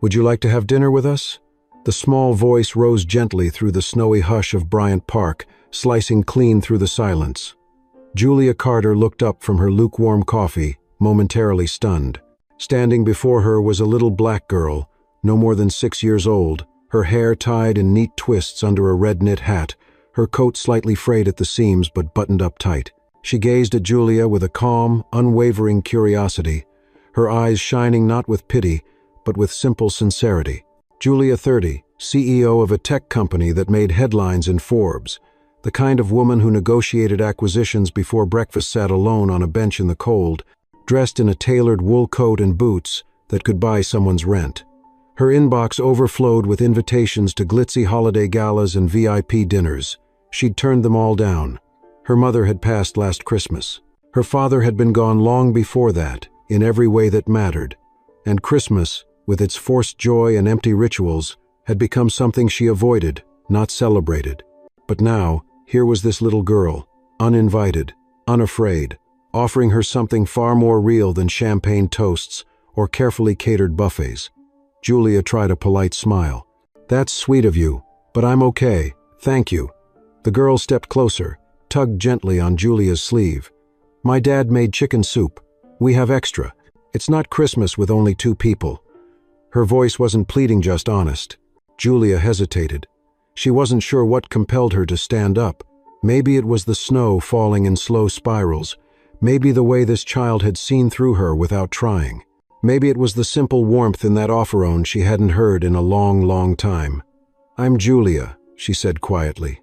Would you like to have dinner with us? The small voice rose gently through the snowy hush of Bryant Park, slicing clean through the silence. Julia Carter looked up from her lukewarm coffee, momentarily stunned. Standing before her was a little black girl, no more than 6 years old, her hair tied in neat twists under a red knit hat, her coat slightly frayed at the seams but buttoned up tight. She gazed at Julia with a calm, unwavering curiosity, her eyes shining not with pity, but with simple sincerity. Julia, 30, CEO of a tech company that made headlines in Forbes, the kind of woman who negotiated acquisitions before breakfast sat alone on a bench in the cold, dressed in a tailored wool coat and boots that could buy someone's rent. Her inbox overflowed with invitations to glitzy holiday galas and VIP dinners. She'd turned them all down. Her mother had passed last Christmas. Her father had been gone long before that, in every way that mattered. And Christmas, with its forced joy and empty rituals, had become something she avoided, not celebrated. But now, here was this little girl, uninvited, unafraid, offering her something far more real than champagne toasts or carefully catered buffets. Julia tried a polite smile. "That's sweet of you, but I'm okay, thank you." The girl stepped closer, tugged gently on Julia's sleeve. "My dad made chicken soup. We have extra. It's not Christmas with only 2 people." Her voice wasn't pleading, just honest. Julia hesitated. She wasn't sure what compelled her to stand up. Maybe it was the snow falling in slow spirals. Maybe the way this child had seen through her without trying. Maybe it was the simple warmth in that offerone she hadn't heard in a long, long time. "I'm Julia," she said quietly.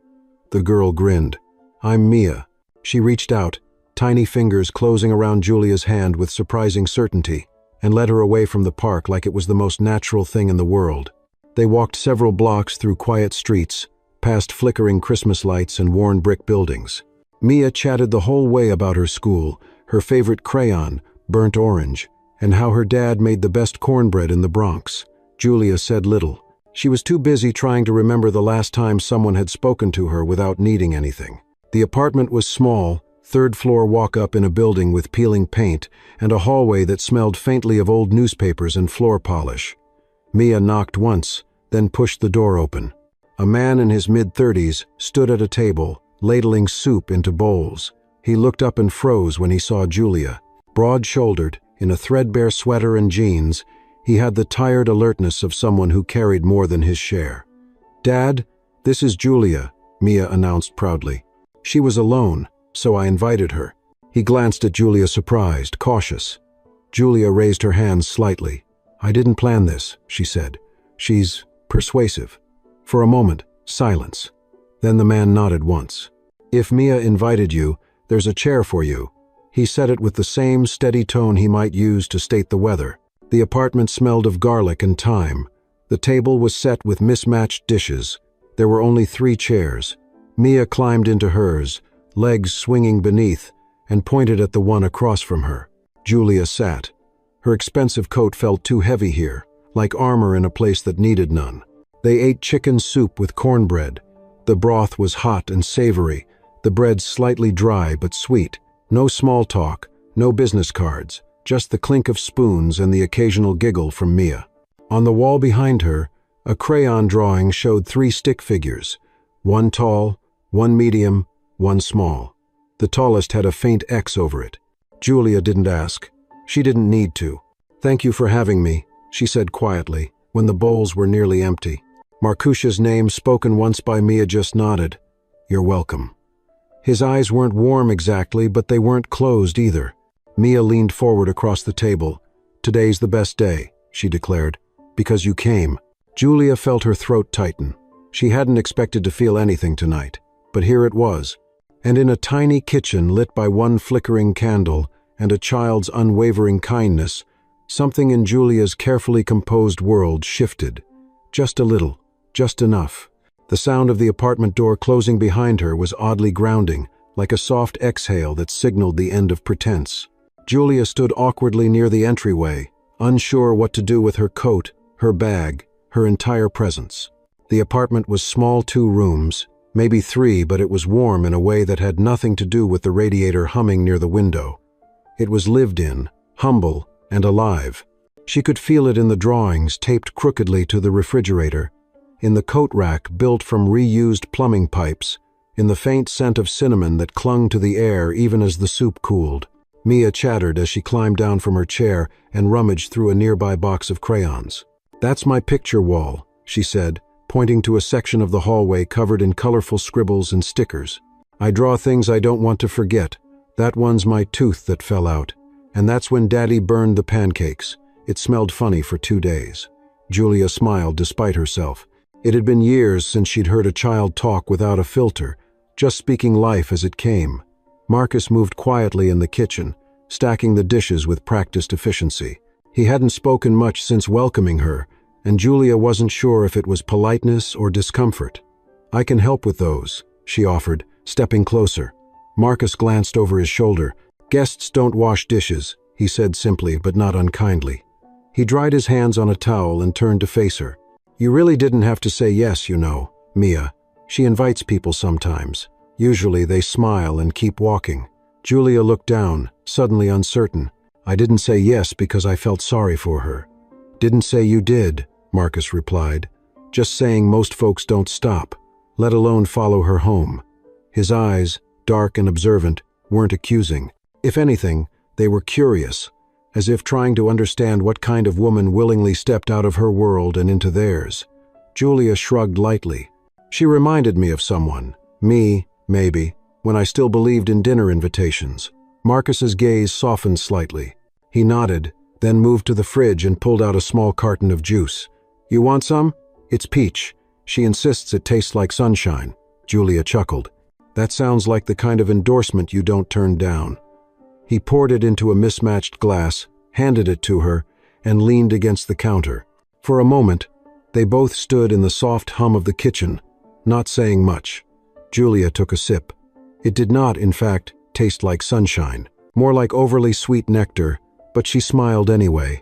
The girl grinned. "I'm Mia." She reached out, tiny fingers closing around Julia's hand with surprising certainty, and led her away from the park like it was the most natural thing in the world. They walked several blocks through quiet streets, past flickering Christmas lights and worn brick buildings. Mia chatted the whole way about her school, her favorite crayon, burnt orange, and how her dad made the best cornbread in the Bronx. Julia said little. She was too busy trying to remember the last time someone had spoken to her without needing anything. The apartment was small, 3rd-floor walk-up in a building with peeling paint, and a hallway that smelled faintly of old newspapers and floor polish. Mia knocked once, then pushed the door open. A man in his mid-30s stood at a table, ladling soup into bowls. He looked up and froze when he saw Julia. Broad-shouldered, in a threadbare sweater and jeans, he had the tired alertness of someone who carried more than his share. "Dad, this is Julia," Mia announced proudly. "She was alone, so I invited her." He glanced at Julia, surprised, cautious. Julia raised her hands slightly. "I didn't plan this," she said. "She's persuasive." For a moment, silence. Then the man nodded once. "If Mia invited you, there's a chair for you." He said it with the same steady tone he might use to state the weather. The apartment smelled of garlic and thyme. The table was set with mismatched dishes. There were only 3 chairs. Mia climbed into hers, legs swinging beneath, and pointed at the one across from her. Julia sat. Her expensive coat felt too heavy here, like armor in a place that needed none. They ate chicken soup with cornbread. The broth was hot and savory, the bread slightly dry but sweet. No small talk, no business cards, just the clink of spoons and the occasional giggle from Mia. On the wall behind her, a crayon drawing showed 3 stick figures, one tall, one medium, one small. The tallest had a faint X over it. Julia didn't ask. She didn't need to. "Thank you for having me," she said quietly, when the bowls were nearly empty. Markusha's name, spoken once by Mia, just nodded. "You're welcome." His eyes weren't warm exactly, but they weren't closed either. Mia leaned forward across the table. "Today's the best day," she declared, "because you came." Julia felt her throat tighten. She hadn't expected to feel anything tonight, but here it was. And in a tiny kitchen lit by one flickering candle and a child's unwavering kindness, something in Julia's carefully composed world shifted. Just a little, just enough. The sound of the apartment door closing behind her was oddly grounding, like a soft exhale that signaled the end of pretense. Julia stood awkwardly near the entryway, unsure what to do with her coat, her bag, her entire presence. The apartment was small, 2 rooms, maybe 3, but it was warm in a way that had nothing to do with the radiator humming near the window. It was lived in, humble, and alive. She could feel it in the drawings taped crookedly to the refrigerator, in the coat rack built from reused plumbing pipes, in the faint scent of cinnamon that clung to the air even as the soup cooled. Mia chattered as she climbed down from her chair and rummaged through a nearby box of crayons. "That's my picture wall," she said, pointing to a section of the hallway covered in colorful scribbles and stickers. "I draw things I don't want to forget. That one's my tooth that fell out. And that's when Daddy burned the pancakes. It smelled funny for 2 days." Julia smiled despite herself. It had been years since she'd heard a child talk without a filter, just speaking life as it came. Marcus moved quietly in the kitchen, stacking the dishes with practiced efficiency. He hadn't spoken much since welcoming her, and Julia wasn't sure if it was politeness or discomfort. "I can help with those," she offered, stepping closer. Marcus glanced over his shoulder. "Guests don't wash dishes," he said simply but not unkindly. He dried his hands on a towel and turned to face her. "You really didn't have to say yes, you know, Mia. She invites people sometimes. Usually they smile and keep walking." Julia looked down, suddenly uncertain. "I didn't say yes because I felt sorry for her." "Didn't say you did," Marcus replied. "Just saying most folks don't stop, let alone follow her home." His eyes, dark and observant, weren't accusing. If anything, they were curious, as if trying to understand what kind of woman willingly stepped out of her world and into theirs. Julia shrugged lightly. "She reminded me of someone. Me, maybe, when I still believed in dinner invitations." Marcus's gaze softened slightly. He nodded, then moved to the fridge and pulled out a small carton of juice. "You want some? It's peach. She insists it tastes like sunshine." Julia chuckled. "That sounds like the kind of endorsement you don't turn down." He poured it into a mismatched glass, handed it to her, and leaned against the counter. For a moment, they both stood in the soft hum of the kitchen, not saying much. Julia took a sip. It did not, in fact, taste like sunshine, more like overly sweet nectar, but she smiled anyway.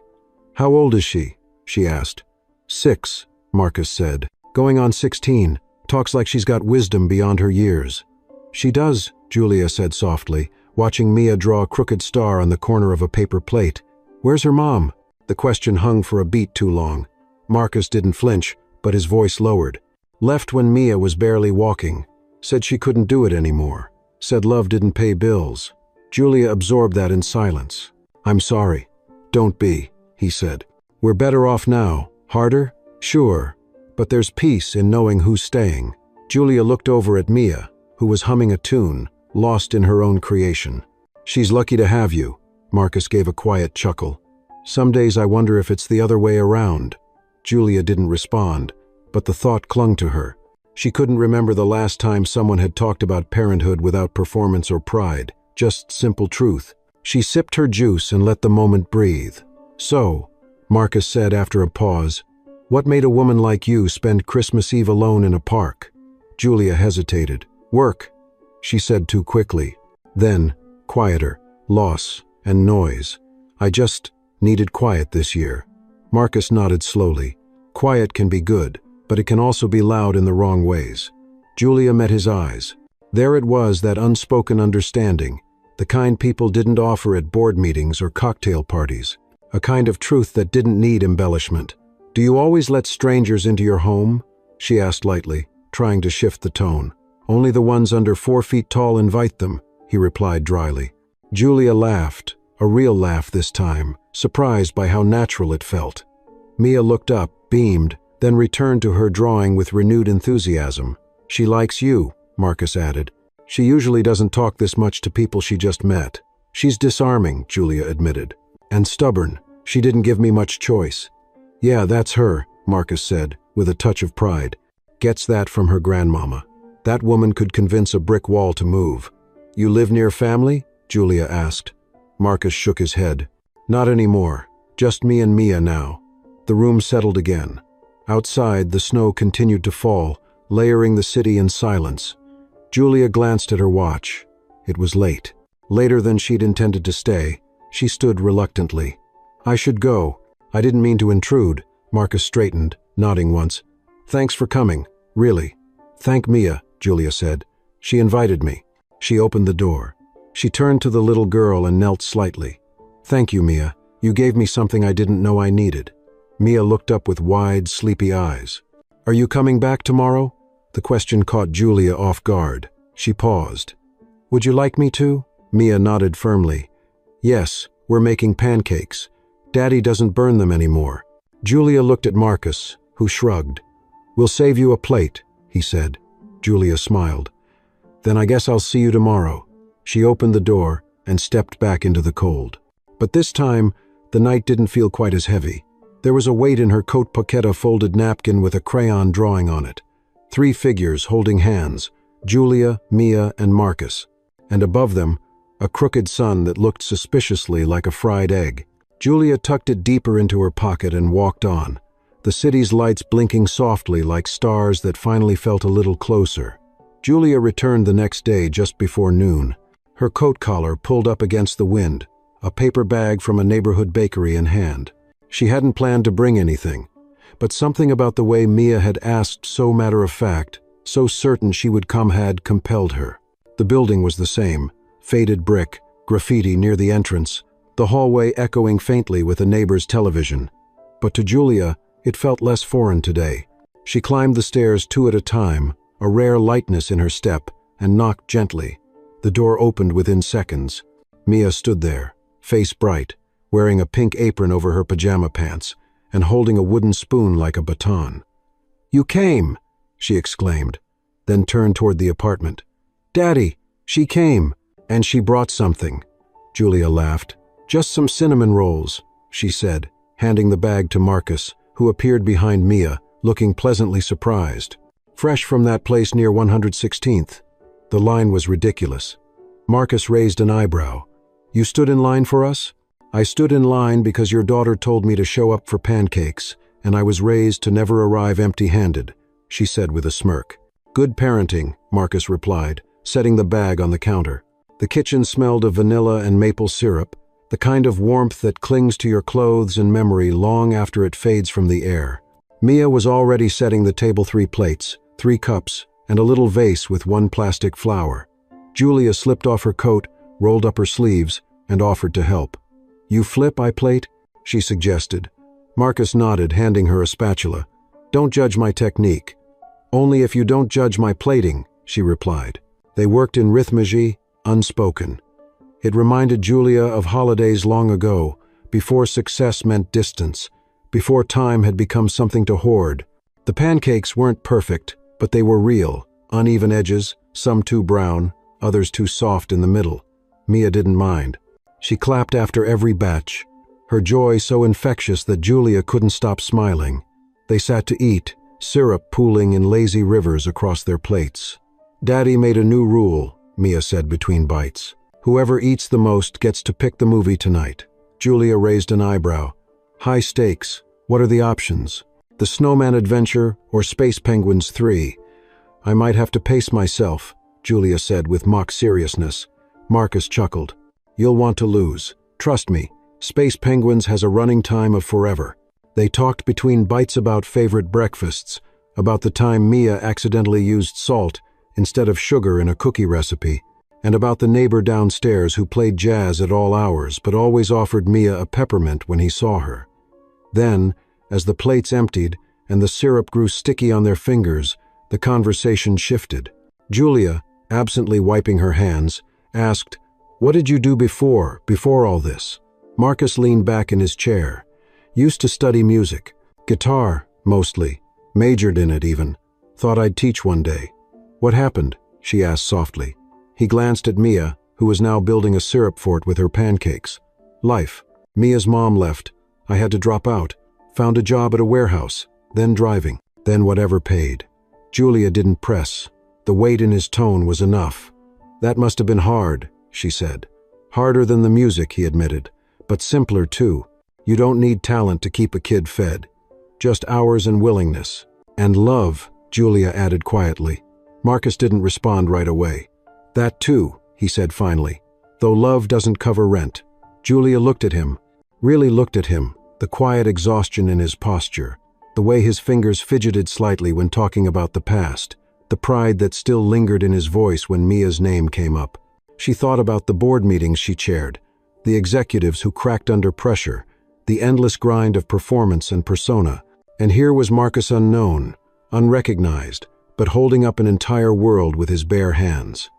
"How old is she?" she asked. "6, Marcus said. "Going on 16. Talks like she's got wisdom beyond her years." "She does," Julia said softly, watching Mia draw a crooked star on the corner of a paper plate. "Where's her mom?" The question hung for a beat too long. Marcus didn't flinch, but his voice lowered. "Left when Mia was barely walking. Said she couldn't do it anymore. Said love didn't pay bills." Julia absorbed that in silence. "I'm sorry." "Don't be," he said. "We're better off now. Harder? Sure. But there's peace in knowing who's staying." Julia looked over at Mia, who was humming a tune, lost in her own creation. "She's lucky to have you." Marcus gave a quiet chuckle. "Some days I wonder if it's the other way around." Julia didn't respond, but the thought clung to her. She couldn't remember the last time someone had talked about parenthood without performance or pride, just simple truth. She sipped her juice and let the moment breathe. "So," Marcus said after a pause, "what made a woman like you spend Christmas Eve alone in a park?" Julia hesitated. "Work," she said too quickly. Then, quieter, loss and noise. "I just needed quiet this year." Marcus nodded slowly. Quiet can be good, but it can also be loud in the wrong ways. Julia met his eyes. There it was, that unspoken understanding, the kind people didn't offer at board meetings or cocktail parties, a kind of truth that didn't need embellishment. "Do you always let strangers into your home?" she asked lightly, trying to shift the tone. "Only the ones under 4 feet tall invite them," he replied dryly. Julia laughed, a real laugh this time, surprised by how natural it felt. Mia looked up, beamed, then returned to her drawing with renewed enthusiasm. "She likes you," Marcus added. "She usually doesn't talk this much to people she just met." "She's disarming," Julia admitted. "And stubborn. She didn't give me much choice." "Yeah, that's her," Marcus said, with a touch of pride. "Gets that from her grandmama. That woman could convince a brick wall to move." "You live near family?" Julia asked. Marcus shook his head. "Not anymore. Just me and Mia now." The room settled again. Outside, the snow continued to fall, layering the city in silence. Julia glanced at her watch. It was late. Later than she'd intended to stay. She stood reluctantly. "I should go. I didn't mean to intrude." Marcus straightened, nodding once. "Thanks for coming, really." "Thank Mia," Julia said. "She invited me." She opened the door. She turned to the little girl and knelt slightly. "Thank you, Mia. You gave me something I didn't know I needed." Mia looked up with wide, sleepy eyes. "Are you coming back tomorrow?" The question caught Julia off guard. She paused. "Would you like me to?" Mia nodded firmly. "Yes, we're making pancakes. Daddy doesn't burn them anymore." Julia looked at Marcus, who shrugged. "We'll save you a plate," he said. Julia smiled. "Then I guess I'll see you tomorrow." She opened the door and stepped back into the cold. But this time, the night didn't feel quite as heavy. There was a weight in her coat pocket, a folded napkin with a crayon drawing on it. 3 figures holding hands, Julia, Mia, and Marcus. And above them, a crooked sun that looked suspiciously like a fried egg. Julia tucked it deeper into her pocket and walked on, the city's lights blinking softly like stars that finally felt a little closer. Julia returned the next day just before noon, her coat collar pulled up against the wind, a paper bag from a neighborhood bakery in hand. She hadn't planned to bring anything, but something about the way Mia had asked so matter-of-fact, so certain she would come had compelled her. The building was the same, faded brick, graffiti near the entrance, the hallway echoing faintly with a neighbor's television. But to Julia, it felt less foreign today. She climbed the stairs 2 at a time, a rare lightness in her step, and knocked gently. The door opened within seconds. Mia stood there, face bright, wearing a pink apron over her pajama pants, and holding a wooden spoon like a baton. "You came!" she exclaimed, then turned toward the apartment. "Daddy, she came, and she brought something." Julia laughed. "Just some cinnamon rolls," she said, handing the bag to Marcus, who appeared behind Mia, looking pleasantly surprised. "Fresh from that place near 116th. The line was ridiculous. Marcus raised an eyebrow. "You stood in line for us?" "I stood in line because your daughter told me to show up for pancakes, and I was raised to never arrive empty-handed," she said with a smirk. "Good parenting," Marcus replied, setting the bag on the counter. The kitchen smelled of vanilla and maple syrup, the kind of warmth that clings to your clothes and memory long after it fades from the air. Mia was already setting the table 3 plates, 3 cups, and a little vase with 1 plastic flower. Julia slipped off her coat, rolled up her sleeves, and offered to help. "You flip, I plate?" she suggested. Marcus nodded, handing her a spatula. "Don't judge my technique." "Only if you don't judge my plating," she replied. They worked in rhythmagie, unspoken. It reminded Julia of holidays long ago, before success meant distance, before time had become something to hoard. The pancakes weren't perfect, but they were real, uneven edges, some too brown, others too soft in the middle. Mia didn't mind. She clapped after every batch, her joy so infectious that Julia couldn't stop smiling. They sat to eat, syrup pooling in lazy rivers across their plates. "Daddy made a new rule," Mia said between bites. "Whoever eats the most gets to pick the movie tonight." Julia raised an eyebrow. "High stakes. What are the options? The Snowman Adventure or Space Penguins 3? "I might have to pace myself," Julia said with mock seriousness. Marcus chuckled. "You'll want to lose. Trust me, Space Penguins has a running time of forever." They talked between bites about favorite breakfasts, about the time Mia accidentally used salt instead of sugar in a cookie recipe, and about the neighbor downstairs who played jazz at all hours but always offered Mia a peppermint when he saw her. Then, as the plates emptied and the syrup grew sticky on their fingers, the conversation shifted. Julia, absently wiping her hands, asked, "What did you do before all this?" Marcus leaned back in his chair. "Used to study music. Guitar, mostly. Majored in it even. Thought I'd teach one day." "What happened?" she asked softly. He glanced at Mia, who was now building a syrup fort with her pancakes. "Life. Mia's mom left. I had to drop out. Found a job at a warehouse. Then driving. Then whatever paid." Julia didn't press. The weight in his tone was enough. "That must have been hard," she said. "Harder than the music," he admitted. "But simpler, too. You don't need talent to keep a kid fed. Just hours and willingness. And love," Julia added quietly. Marcus didn't respond right away. "That too," he said finally. "Though love doesn't cover rent." Julia looked at him, really looked at him, the quiet exhaustion in his posture, the way his fingers fidgeted slightly when talking about the past, the pride that still lingered in his voice when Mia's name came up. She thought about the board meetings she chaired, the executives who cracked under pressure, the endless grind of performance and persona. And here was Marcus unknown, unrecognized, but holding up an entire world with his bare hands.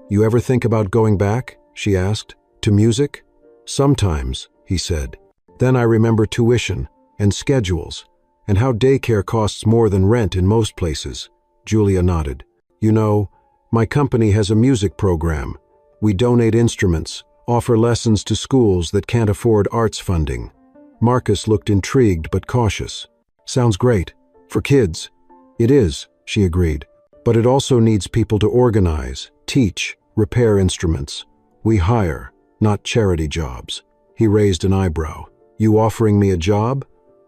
"You ever think about going back?" she asked. "To music?" "Sometimes," he said. "Then I remember tuition, and schedules, and how daycare costs more than rent in most places." Julia nodded. "You know, my company has a music program. We donate instruments, offer lessons to schools that can't afford arts funding." Marcus looked intrigued but cautious. "Sounds great. For kids." "It is," she agreed. "But it also needs people to organize, teach, repair instruments. We hire, not charity jobs." He raised an eyebrow. "You offering me a job?"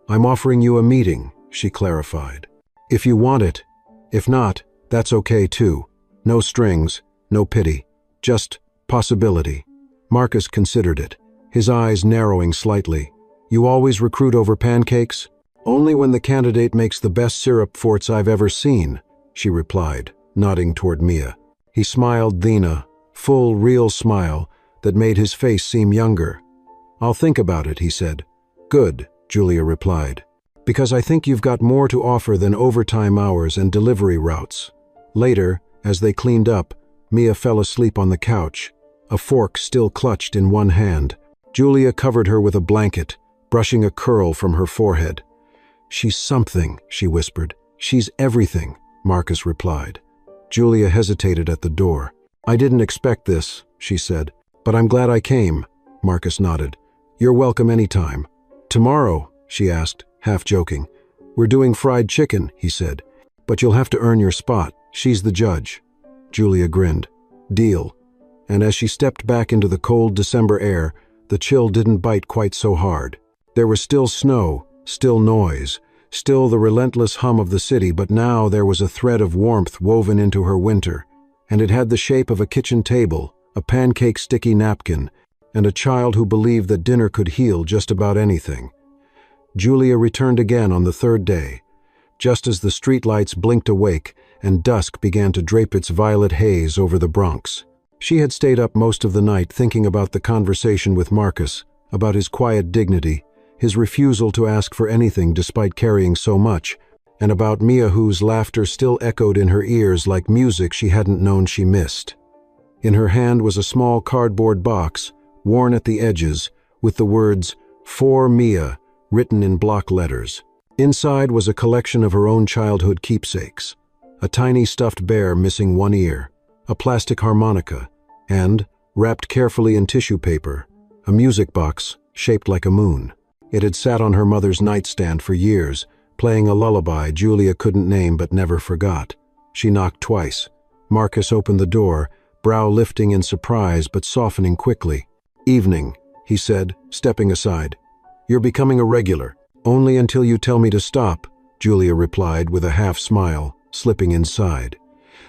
"I'm offering you a meeting," she clarified. "If you want it. If not, that's okay too. No strings, no pity. Just possibility." Marcus considered it, his eyes narrowing slightly. "You always recruit over pancakes?" "Only when the candidate makes the best syrup forts I've ever seen," she replied, nodding toward Mia. He smiled Thina, full, real smile that made his face seem younger. "I'll think about it," he said. "Good," Julia replied, "because I think you've got more to offer than overtime hours and delivery routes." Later, as they cleaned up, Mia fell asleep on the couch, a fork still clutched in one hand. Julia covered her with a blanket, brushing a curl from her forehead. "She's something," she whispered. "She's everything," Marcus replied. Julia hesitated at the door. "I didn't expect this," she said, "but I'm glad I came." Marcus nodded. "You're welcome anytime." "Tomorrow?" she asked, half joking. "We're doing fried chicken," he said. "But you'll have to earn your spot. She's the judge." Julia grinned. "Deal." And as she stepped back into the cold December air, the chill didn't bite quite so hard. There was still snow, still noise, still the relentless hum of the city, but now there was a thread of warmth woven into her winter, and it had the shape of a kitchen table, a pancake sticky napkin, and a child who believed that dinner could heal just about anything. Julia returned again on the third day, just as the streetlights blinked awake and dusk began to drape its violet haze over the Bronx. She had stayed up most of the night thinking about the conversation with Marcus, about his quiet dignity, his refusal to ask for anything despite carrying so much, and about Mia whose laughter still echoed in her ears like music she hadn't known she missed. In her hand was a small cardboard box, worn at the edges, with the words, "For Mia," written in block letters. Inside was a collection of her own childhood keepsakes, a tiny stuffed bear missing one ear, a plastic harmonica, and, wrapped carefully in tissue paper, a music box shaped like a moon. It had sat on her mother's nightstand for years, playing a lullaby Julia couldn't name but never forgot. She knocked twice. Marcus opened the door, brow lifting in surprise but softening quickly. "Evening," he said, stepping aside. "You're becoming a regular." "Only until you tell me to stop," Julia replied with a half smile, slipping inside.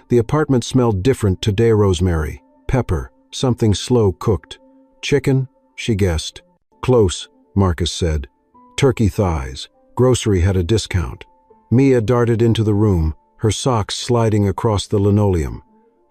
The apartment smelled different today, rosemary, pepper, something slow cooked. "Chicken?" she guessed. "Close," Marcus said. "Turkey thighs. Grocery had a discount." Mia darted into the room, her socks sliding across the linoleum.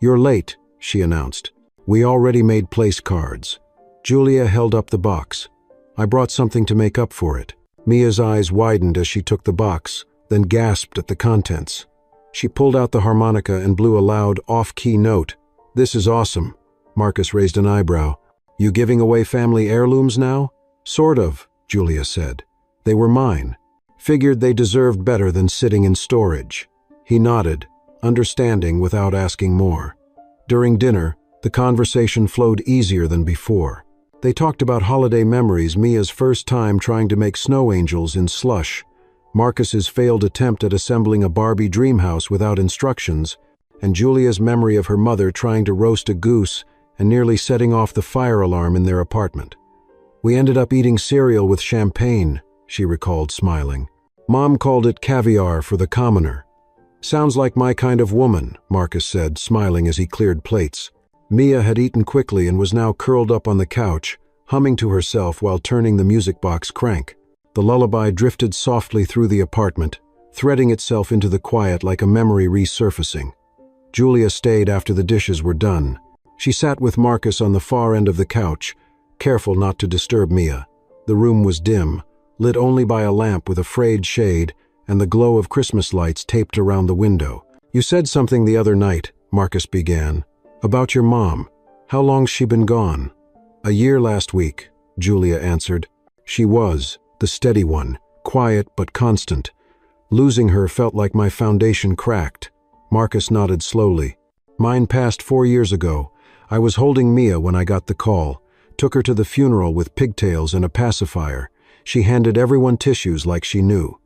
"You're late," she announced. "We already made place cards." Julia held up the box. "I brought something to make up for it." Mia's eyes widened as she took the box, then gasped at the contents. She pulled out the harmonica and blew a loud, off-key note. "This is awesome." Marcus raised an eyebrow. "You giving away family heirlooms now?" "Sort of," Julia said. "They were mine. Figured they deserved better than sitting in storage." He nodded, understanding without asking more. During dinner, the conversation flowed easier than before. They talked about holiday memories, Mia's first time trying to make snow angels in slush, Marcus's failed attempt at assembling a Barbie dream house without instructions, and Julia's memory of her mother trying to roast a goose and nearly setting off the fire alarm in their apartment. "We ended up eating cereal with champagne," she recalled, smiling. "Mom called it caviar for the commoner." "Sounds like my kind of woman," Marcus said, smiling as he cleared plates. Mia had eaten quickly and was now curled up on the couch, humming to herself while turning the music box crank. The lullaby drifted softly through the apartment, threading itself into the quiet like a memory resurfacing. Julia stayed after the dishes were done. She sat with Marcus on the far end of the couch, careful not to disturb Mia. The room was dim, lit only by a lamp with a frayed shade and the glow of Christmas lights taped around the window. "You said something the other night," Marcus began, "about your mom. How long's she been gone?" "A year last week," Julia answered. "She was, the steady one, quiet but constant. Losing her felt like my foundation cracked." Marcus nodded slowly. "Mine passed 4 years ago. I was holding Mia when I got the call. Took her to the funeral with pigtails and a pacifier. She handed everyone tissues like she knew."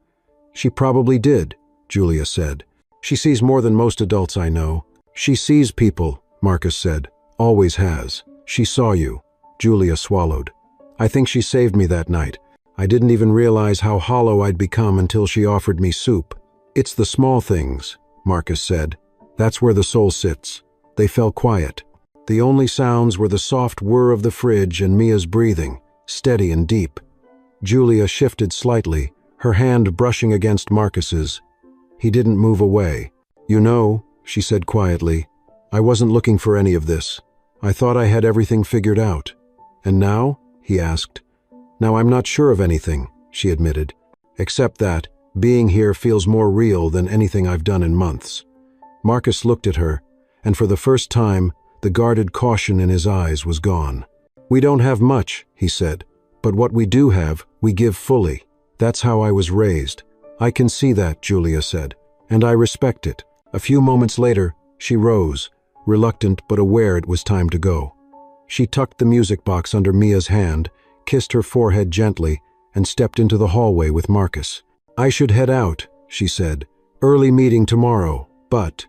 "She probably did," Julia said. "She sees more than most adults I know." "She sees people," Marcus said. "Always has. She saw you." Julia swallowed. "I think she saved me that night. I didn't even realize how hollow I'd become until she offered me soup." "It's the small things," Marcus said. "That's where the soul sits." They fell quiet. The only sounds were the soft whir of the fridge and Mia's breathing, steady and deep. Julia shifted slightly, her hand brushing against Marcus's. He didn't move away. "You know," she said quietly, "I wasn't looking for any of this. I thought I had everything figured out." "And now?" he asked. "Now I'm not sure of anything," she admitted. "Except that, being here feels more real than anything I've done in months." Marcus looked at her, and for the first time, the guarded caution in his eyes was gone. "We don't have much," he said, "but what we do have, we give fully. That's how I was raised." "I can see that," Julia said, "and I respect it." A few moments later, she rose, reluctant but aware it was time to go. She tucked the music box under Mia's hand, kissed her forehead gently, and stepped into the hallway with Marcus. "I should head out," she said. "Early meeting tomorrow, but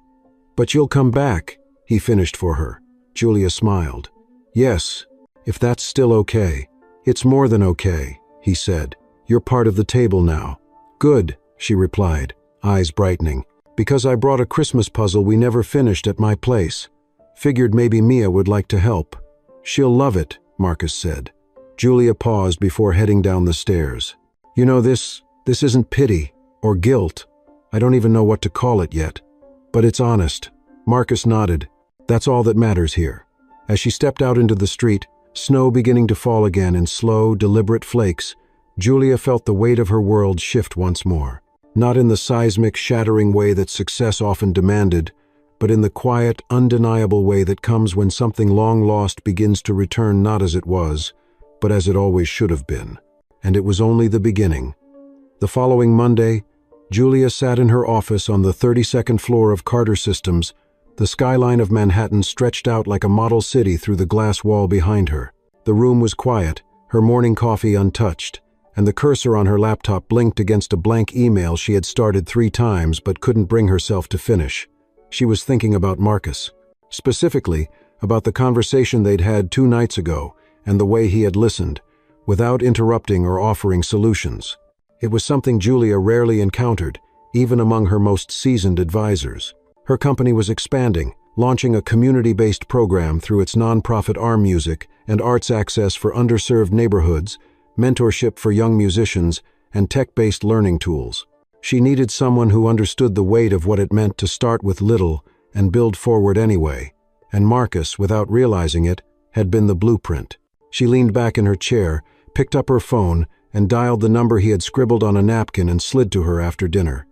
you'll come back," he finished for her. Julia smiled. "Yes, if that's still okay." "It's more than okay," he said. "You're part of the table now." "Good," she replied, eyes brightening, "because I brought a Christmas puzzle we never finished at my place. Figured maybe Mia would like to help." "She'll love it," Marcus said. Julia paused before heading down the stairs. "You know, this isn't pity or guilt. I don't even know what to call it yet. But it's honest." Marcus nodded. "That's all that matters here." As she stepped out into the street, snow beginning to fall again in slow, deliberate flakes, Julia felt the weight of her world shift once more. Not in the seismic, shattering way that success often demanded, but in the quiet, undeniable way that comes when something long lost begins to return not as it was, but as it always should have been. And it was only the beginning. The following Monday, Julia sat in her office on the 32nd floor of Carter Systems. The skyline of Manhattan stretched out like a model city through the glass wall behind her. The room was quiet, her morning coffee untouched, and the cursor on her laptop blinked against a blank email she had started 3 times but couldn't bring herself to finish. She was thinking about Marcus, specifically about the conversation they'd had 2 nights ago and the way he had listened, without interrupting or offering solutions. It was something Julia rarely encountered, even among her most seasoned advisors. Her company was expanding, launching a community-based program through its nonprofit arm music and arts access for underserved neighborhoods, mentorship for young musicians, and tech-based learning tools. She needed someone who understood the weight of what it meant to start with little and build forward anyway, and Marcus, without realizing it, had been the blueprint. She leaned back in her chair, picked up her phone, and dialed the number he had scribbled on a napkin and slid to her after dinner.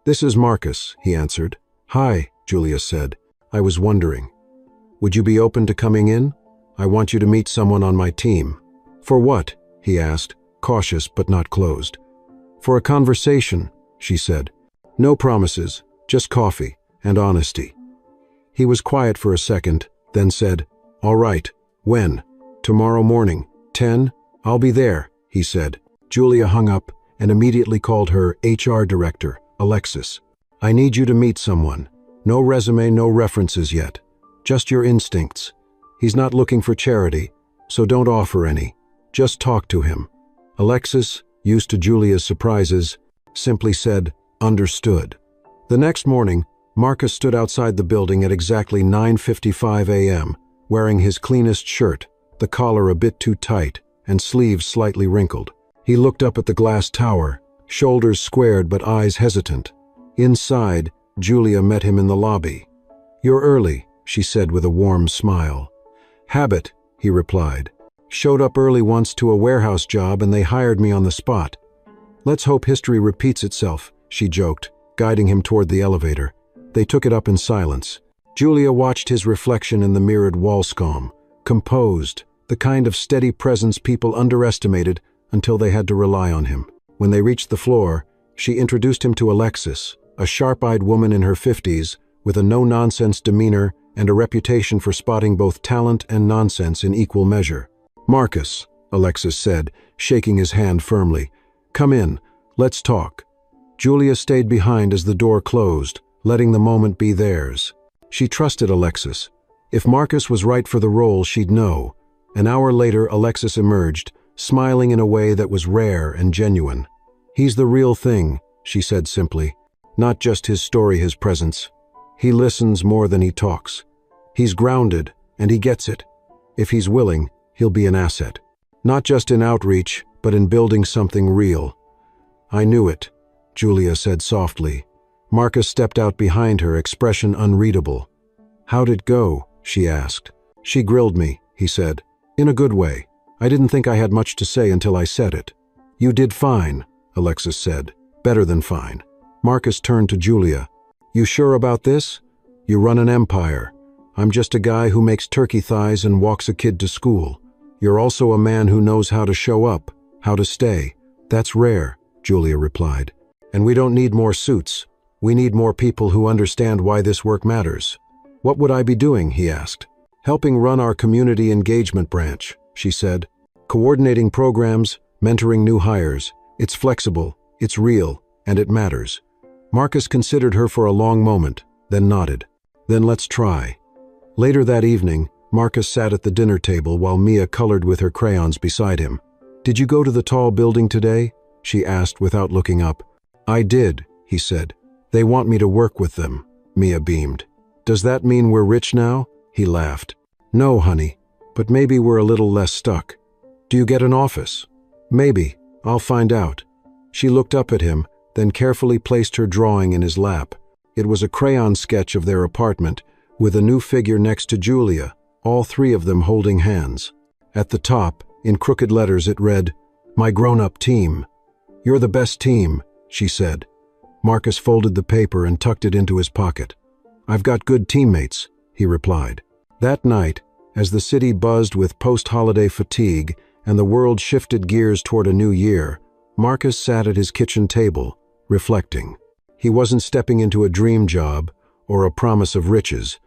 "This is Marcus," he answered. "Hi," Julia said. "I was wondering. Would you be open to coming in? I want you to meet someone on my team." "For what?" he asked, cautious but not closed. "For a conversation," she said. "No promises, just coffee and honesty." He was quiet for a second, then said, "All right, when?" "Tomorrow morning, 10? I'll be there," he said. Julia hung up and immediately called her HR director, Alexis. "I need you to meet someone. No resume, no references yet. Just your instincts. He's not looking for charity, so don't offer any. Just talk to him." Alexis, used to Julia's surprises, simply said, "Understood." The next morning, Marcus stood outside the building at exactly 9:55 a.m., wearing his cleanest shirt, the collar a bit too tight and sleeves slightly wrinkled. He looked up at the glass tower, shoulders squared but eyes hesitant. Inside, Julia met him in the lobby. "You're early," she said with a warm smile. "Habit," he replied. "Showed up early once to a warehouse job and they hired me on the spot. Let's hope history repeats itself, she joked, guiding him toward the elevator. They took it up in silence. Julia watched his reflection in the mirrored wall scum, composed, the kind of steady presence people underestimated until they had to rely on him. When they reached the floor, she introduced him to Alexis, a sharp-eyed woman in her 50s, with a no-nonsense demeanor and a reputation for spotting both talent and nonsense in equal measure. "Marcus," Alexis said, shaking his hand firmly. "Come in, let's talk." Julia stayed behind as the door closed, letting the moment be theirs. She trusted Alexis. If Marcus was right for the role, she'd know. An hour later, Alexis emerged, smiling in a way that was rare and genuine. "He's the real thing," she said simply. "Not just his story, his presence. He listens more than he talks. He's grounded, and he gets it. If he's willing, he'll be an asset. Not just in outreach, but in building something real." "I knew it," Julia said softly. Marcus stepped out behind her, expression unreadable. "How'd it go?" she asked. "She grilled me," he said. "In a good way. I didn't think I had much to say until I said it." "You did fine," Alexis said. "Better than fine." Marcus turned to Julia. "You sure about this? You run an empire. I'm just a guy who makes turkey thighs and walks a kid to school. You're also a man who knows how to show up, how to stay." "That's rare," Julia replied. "And we don't need more suits. We need more people who understand why this work matters." "What would I be doing?" he asked. "Helping run our community engagement branch," she said. "Coordinating programs, mentoring new hires. It's flexible, it's real, and it matters." Marcus considered her for a long moment, then nodded. "Then let's try." Later that evening, Marcus sat at the dinner table while Mia colored with her crayons beside him. "Did you go to the tall building today?" she asked without looking up. "I did," he said. "They want me to work with them," Mia beamed. "Does that mean we're rich now?" He laughed. "No, honey, but maybe we're a little less stuck." "Do you get an office?" "Maybe. I'll find out." She looked up at him, then carefully placed her drawing in his lap. It was a crayon sketch of their apartment, with a new figure next to Julia, all three of them holding hands. At the top, in crooked letters, it read, "My grown-up team." "You're the best team," she said. Marcus folded the paper and tucked it into his pocket. "I've got good teammates," he replied. That night, as the city buzzed with post-holiday fatigue and the world shifted gears toward a new year, Marcus sat at his kitchen table, reflecting. He wasn't stepping into a dream job or a promise of riches,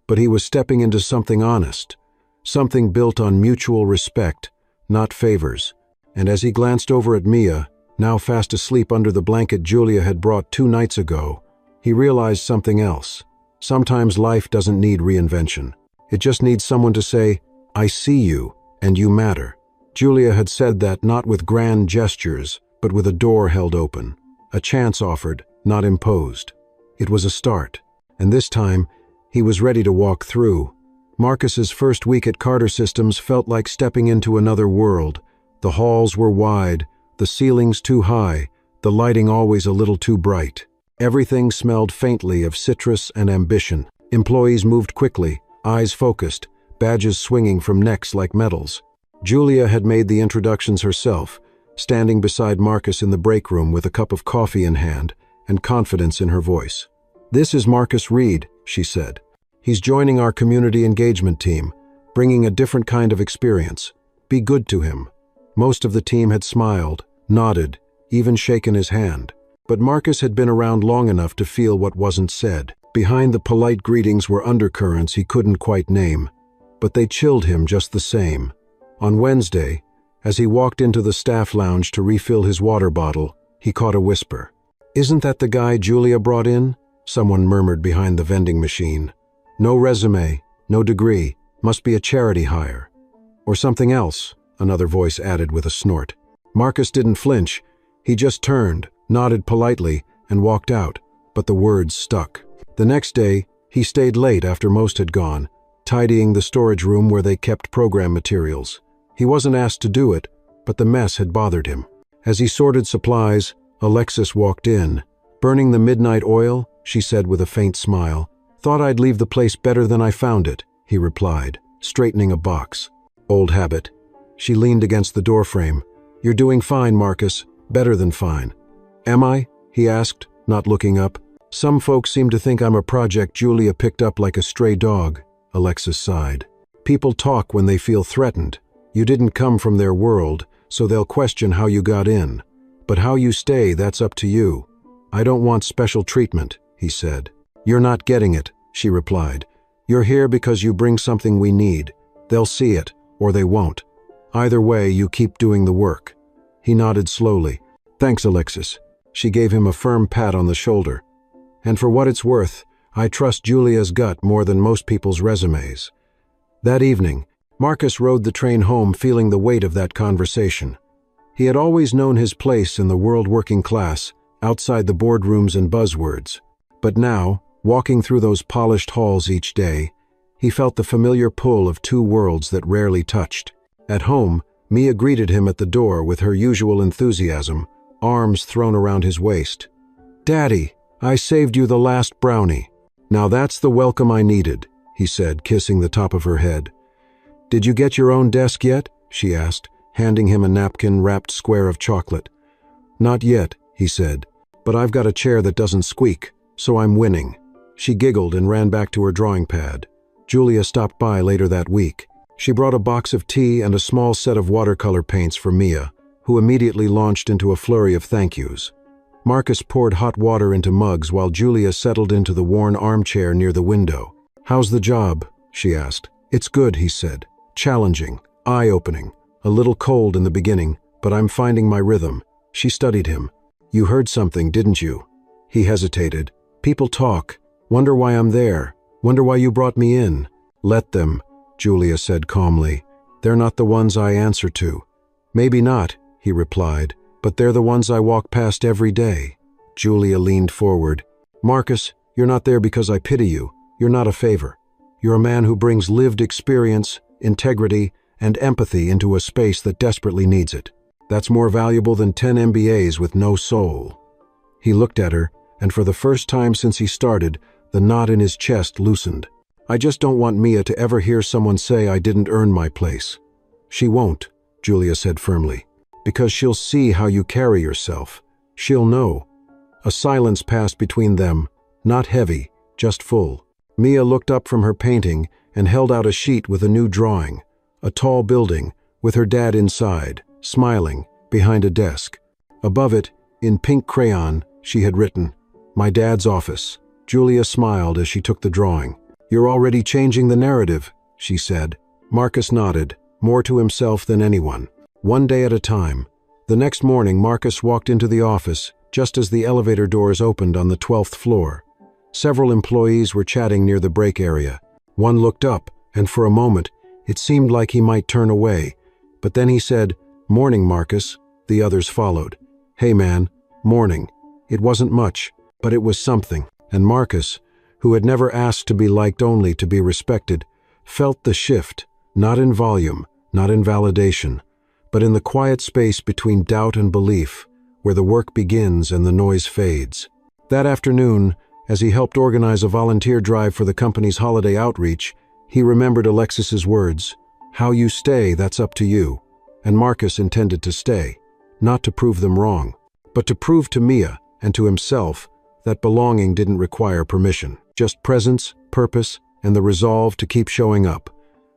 but he was stepping into something honest, something built on mutual respect, not favors. And as he glanced over at Mia, now fast asleep under the blanket Julia had brought 2 nights ago, he realized something else. Sometimes life doesn't need reinvention. It just needs someone to say, "I see you, and you matter." Julia had said that not with grand gestures, but with a door held open, a chance offered, not imposed. It was a start, and this time, he was ready to walk through. Marcus's first week at Carter Systems felt like stepping into another world. The halls were wide, the ceilings too high, the lighting always a little too bright. Everything smelled faintly of citrus and ambition. Employees moved quickly, eyes focused, badges swinging from necks like medals. Julia had made the introductions herself, standing beside Marcus in the break room with a cup of coffee in hand and confidence in her voice. "This is Marcus Reed," she said. "He's joining our community engagement team, bringing a different kind of experience. Be good to him." Most of the team had smiled, nodded, even shaken his hand. But Marcus had been around long enough to feel what wasn't said. Behind the polite greetings were undercurrents he couldn't quite name, but they chilled him just the same. On Wednesday, as he walked into the staff lounge to refill his water bottle, he caught a whisper. "Isn't that the guy Julia brought in?" someone murmured behind the vending machine. "No resume, no degree, must be a charity hire." "Or something else," another voice added with a snort. Marcus didn't flinch. He just turned, nodded politely, and walked out, but the words stuck. The next day, he stayed late after most had gone, tidying the storage room where they kept program materials. He wasn't asked to do it, but the mess had bothered him. As he sorted supplies, Alexis walked in. "Burning the midnight oil," she said with a faint smile. "Thought I'd leave the place better than I found it," he replied, straightening a box. "Old habit." She leaned against the doorframe. "You're doing fine, Marcus. Better than fine. Am I? He asked, not looking up. Some folks seem to think I'm a project Julia picked up like a stray dog, Alexis sighed. People talk when they feel threatened. You didn't come from their world, so they'll question how you got in. But how you stay, that's up to you. I don't want special treatment, he said. You're not getting it, she replied. You're here because you bring something we need. They'll see it, or they won't. Either way, you keep doing the work. He nodded slowly. Thanks, Alexis. She gave him a firm pat on the shoulder. And for what it's worth, I trust Julia's gut more than most people's resumes. That evening, Marcus rode the train home feeling the weight of that conversation. He had always known his place in the world working class, outside the boardrooms and buzzwords. But now, walking through those polished halls each day, he felt the familiar pull of two worlds that rarely touched. At home, Mia greeted him at the door with her usual enthusiasm, arms thrown around his waist. "Daddy, I saved you the last brownie. Now that's the welcome I needed," he said, kissing the top of her head. "Did you get your own desk yet?" she asked, handing him a napkin-wrapped square of chocolate. "Not yet," he said, "but I've got a chair that doesn't squeak, so I'm winning." She giggled and ran back to her drawing pad. Julia stopped by later that week. She brought a box of tea and a small set of watercolor paints for Mia, who immediately launched into a flurry of thank yous. Marcus poured hot water into mugs while Julia settled into the worn armchair near the window. "How's the job?" she asked. "It's good," he said. "Challenging, eye-opening, a little cold in the beginning, but I'm finding my rhythm." She studied him. "You heard something, didn't you?" He hesitated. "People talk. Wonder why I'm there. Wonder why you brought me in." "Let them," Julia said calmly. "They're not the ones I answer to." "Maybe not," he replied, "but they're the ones I walk past every day." Julia leaned forward. "Marcus, you're not there because I pity you. You're not a favor. You're a man who brings lived experience, integrity, and empathy into a space that desperately needs it. That's more valuable than 10 MBAs with no soul." He looked at her, and for the first time since he started, the knot in his chest loosened. "I just don't want Mia to ever hear someone say I didn't earn my place." "She won't," Julia said firmly, "because she'll see how you carry yourself. She'll know." A silence passed between them, not heavy, just full. Mia looked up from her painting and held out a sheet with a new drawing, a tall building, with her dad inside, smiling, behind a desk. Above it, in pink crayon, she had written, "My dad's office." Julia smiled as she took the drawing. "You're already changing the narrative," she said. Marcus nodded, more to himself than anyone. One day at a time. The next morning, Marcus walked into the office just as the elevator doors opened on the 12th floor. Several employees were chatting near the break area. One looked up, and for a moment, it seemed like he might turn away. But then he said, "Morning, Marcus." The others followed. "Hey, man, morning." It wasn't much, but it was something. And Marcus, who had never asked to be liked, only to be respected, felt the shift, not in volume, not in validation, but in the quiet space between doubt and belief, where the work begins and the noise fades. That afternoon, as he helped organize a volunteer drive for the company's holiday outreach, he remembered Alexis's words, "How you stay, that's up to you." And Marcus intended to stay, not to prove them wrong, but to prove to Mia and to himself that belonging didn't require permission, just presence, purpose, and the resolve to keep showing up.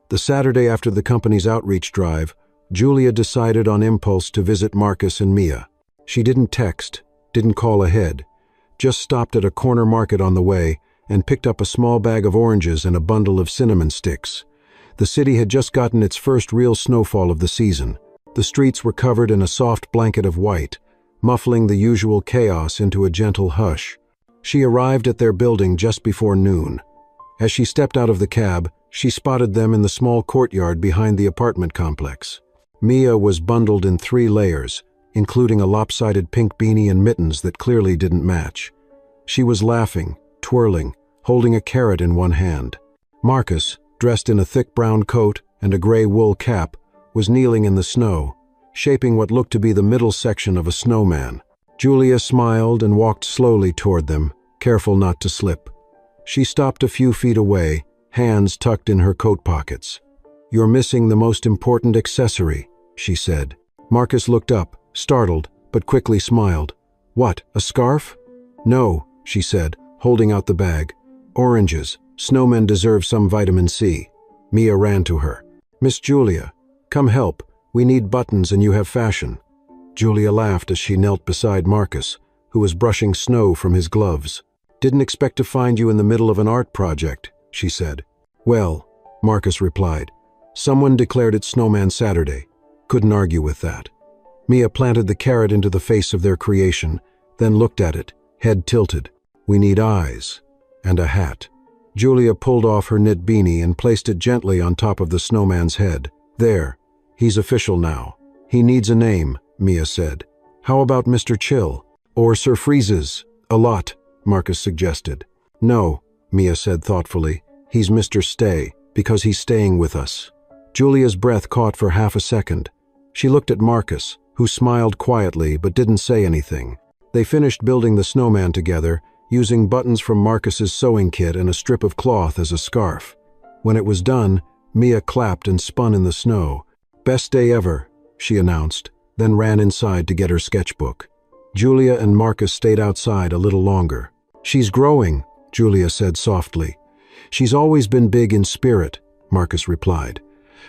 The Saturday after the company's outreach drive, Julia decided on impulse to visit Marcus and Mia. She didn't text, didn't call ahead, just stopped at a corner market on the way and picked up a small bag of oranges and a bundle of cinnamon sticks. The city had just gotten its first real snowfall of the season. The streets were covered in a soft blanket of white, muffling the usual chaos into a gentle hush. She arrived at their building just before noon. As she stepped out of the cab, she spotted them in the small courtyard behind the apartment complex. Mia was bundled in 3 layers, including a lopsided pink beanie and mittens that clearly didn't match. She was laughing, twirling, holding a carrot in one hand. Marcus, dressed in a thick brown coat and a gray wool cap, was kneeling in the snow, shaping what looked to be the middle section of a snowman. Julia smiled and walked slowly toward them, careful not to slip. She stopped a few feet away, hands tucked in her coat pockets. "You're missing the most important accessory," she said. Marcus looked up, startled, but quickly smiled. "What, a scarf?" "No," she said, holding out the bag. "Oranges. Snowmen deserve some vitamin C." Mia ran to her. "Miss Julia, come help. We need buttons and you have fashion." Julia laughed as she knelt beside Marcus, who was brushing snow from his gloves. "Didn't expect to find you in the middle of an art project," she said. "Well," Marcus replied, "someone declared it Snowman Saturday. Couldn't argue with that." Mia planted the carrot into the face of their creation, then looked at it, head tilted. "We need eyes. And a hat." Julia pulled off her knit beanie and placed it gently on top of the snowman's head. "There. He's official now. He needs a name," Mia said. "How about Mr. Chill? Or Sir Freezes? A lot," Marcus suggested. "No," Mia said thoughtfully. "He's Mr. Stay, because he's staying with us." Julia's breath caught for half a second. She looked at Marcus, who smiled quietly but didn't say anything. They finished building the snowman together, using buttons from Marcus's sewing kit and a strip of cloth as a scarf. When it was done, Mia clapped and spun in the snow. "Best day ever," she announced, then ran inside to get her sketchbook. Julia and Marcus stayed outside a little longer. "She's growing," Julia said softly. "She's always been big in spirit," Marcus replied.